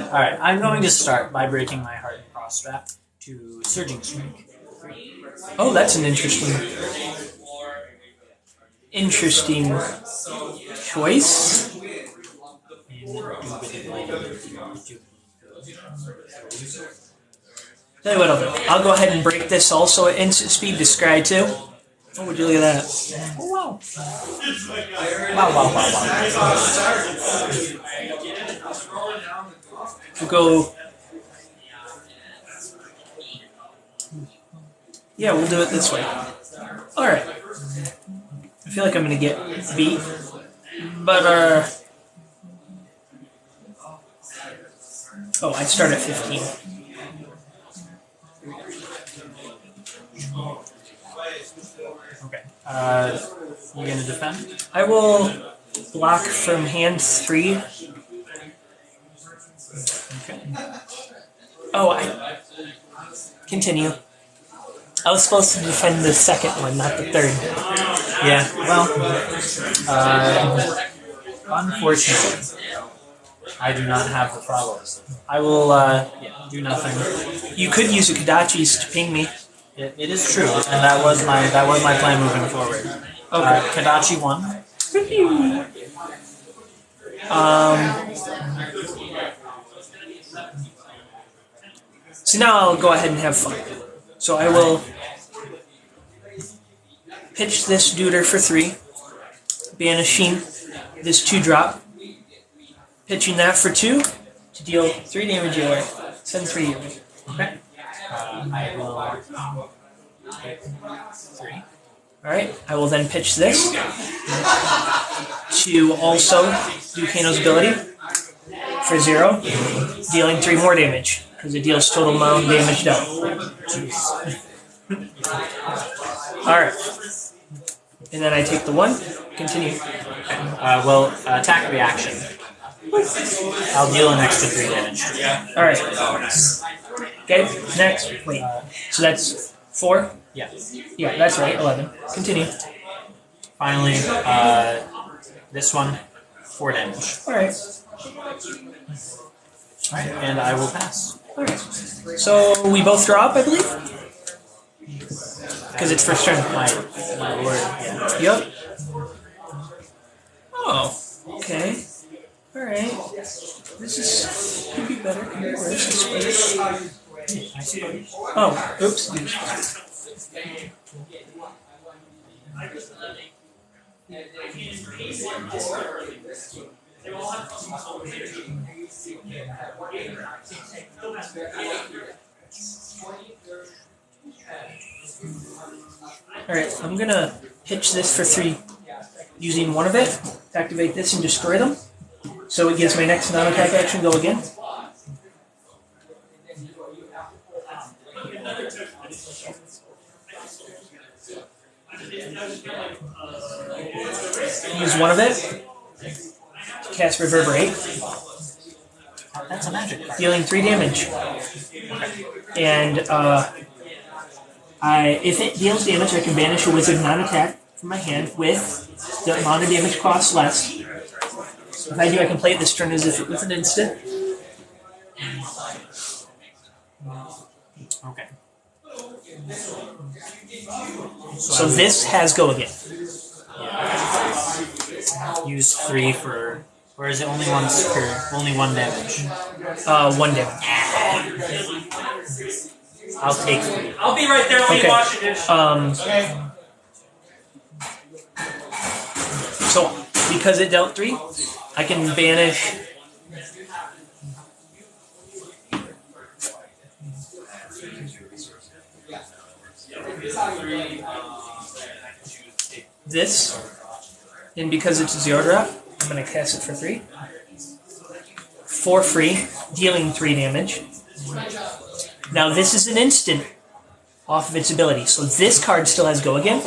Alright, I'm going to start by breaking my heart and cross strap to Surging Strike. Oh, that's an interesting choice. Tell you what I'll do. I'll go ahead and break this also at instant speed to scry too. Oh, would you look at that? Oh, wow. Wow. We'll go. Yeah, we'll do it this way. Alright. I feel like I'm gonna get beat. But, oh, I start at 15. Okay. You gonna defend? I will block from hand 3. Okay. Oh, continue. I was supposed to defend the second one, not the third. Yeah, well, unfortunately, I do not have the problems. I will, do nothing. You could use a Kadachi's to ping me. It is true, and that was my plan moving forward. Okay. Kadachi 1. So now I'll go ahead and have fun. So I will pitch this duder for 3. Banishing this 2-drop. Pitching that for 2 to deal 3 damage your way. Send 3 your way. Okay. I will take 3. Alright, I will then pitch this to also do Kano's ability for 0, dealing 3 more damage, because it deals total amount of damage dealt. Alright. And then I take the 1, continue. Well, attack reaction. I'll deal an extra 3 damage. Alright. Okay, next. Wait. So that's 4? Yeah. Yeah, that's right, 11. Continue. Finally, this one, 4 damage. Alright. Alright, and I will pass. Alright. So we both drop, I believe? Because it's first turn. My lord, yeah. Yep. Oh, okay. Alright. This could be better, could be worse, I suppose. Oh, oops. Alright, I'm gonna pitch this for 3 using 1 of it, activate this and destroy them. So it gives my next non-attack action go again. Use one of it. Cast Reverberate. That's a magic card. Dealing 3 damage. And if it deals damage, I can banish a wizard non-attack from my hand with the amount of damage cost less. If I do, I can play it this turn as if it was an instant. Okay. So this has go again. Use 3 for. Or is it only only 1 damage? 1 damage. I'll take 3. I'll be right there. Let me Okay. wash the dish. So because it dealt 3, I can banish. This, and because it's a 0 drop, I'm going to cast it for 3. For free, dealing 3 damage. Now this is an instant off of its ability, so this card still has go again.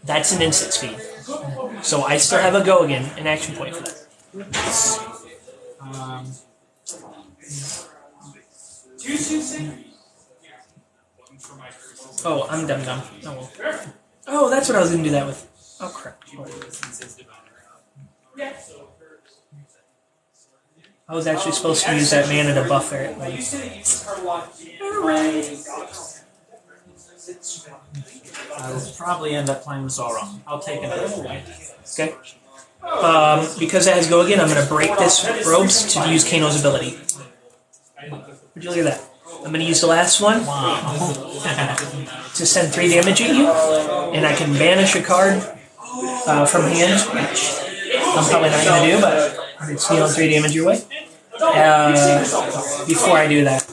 That's an instant speed. So I still have a go again, an action point for that. Oh, I'm dumb. Oh, well. Oh, that's what I was going to do that with. Oh, crap. I was actually supposed to use that mana to buff it. I'll probably end up playing this all wrong. I'll take it. Okay. Because it has go again, I'm going to break this robes to use Kano's ability. Would you look at that? I'm going to use the last one to send 3 damage at you, and I can banish a card from hand, which I'm probably not going to do, but it's dealing 3 damage your way. Before I do that,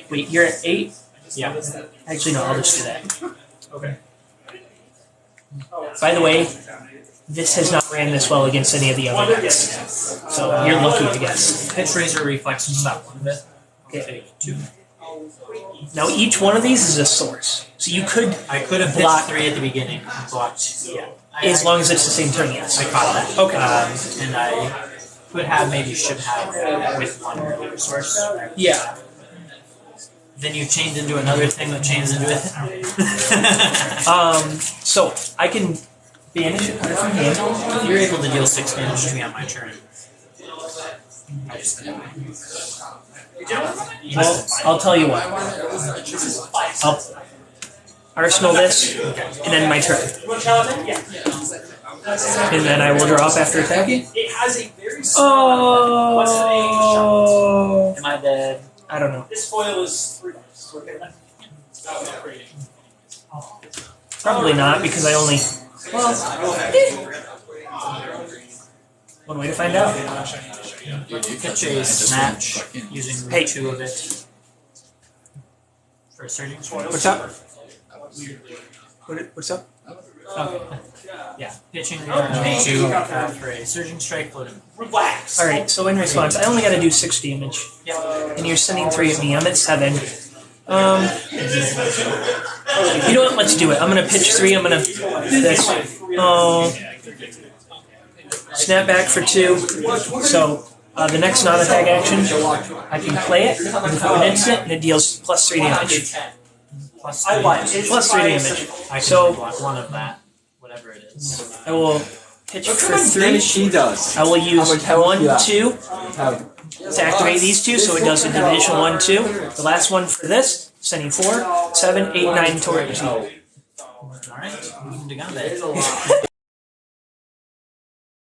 wait, you're at 8? Yeah. Actually, no, I'll just do that. Okay. By the way, this has not ran this well against any of the other decks, so you're lucky, I guess. Pitch Razor Reflex is not one of it. Okay. 2. Now each one of these is a source, so you could I could have block pitched 3 at the beginning. Blocked. Yeah. as long as it's the same turn. Yes. I caught that. Okay. And I could have, maybe should have, with one source. Yeah. Then you change into another thing that changes into it. So I can banish a card from hand. You're able to deal 6 damage to me on my turn. I just I'll tell you what. I'll arsenal this, and then my turn. And then I will drop after attacking. Oh! Am I dead? I don't know. This foil is 3. Probably not, because I only... Well, one way to find out. You could chase match using Hey. 2 of it for a surging foil. What's up? What's up? Okay. Yeah, pitching 2 for a surging strike floating. Relax. Alright, so in response, I only gotta do 6 damage. Yeah. And you're sending 3 at me. I'm at 7. You know what? Let's do it. I'm gonna pitch 3. I'm gonna do this. Snap back for 2. So the next non-attack action, I can play it for an instant, and it deals plus 3 damage. Plus 3 damage. I can So block 1 of that, whatever it is. I will pitch for 3. Then she does. I will use How much health 1, you got? 2 to activate these 2, so it does an additional 1, 2. The last one for this, sending 4, 7, 8, 9 towards you. Alright, moving to gun there.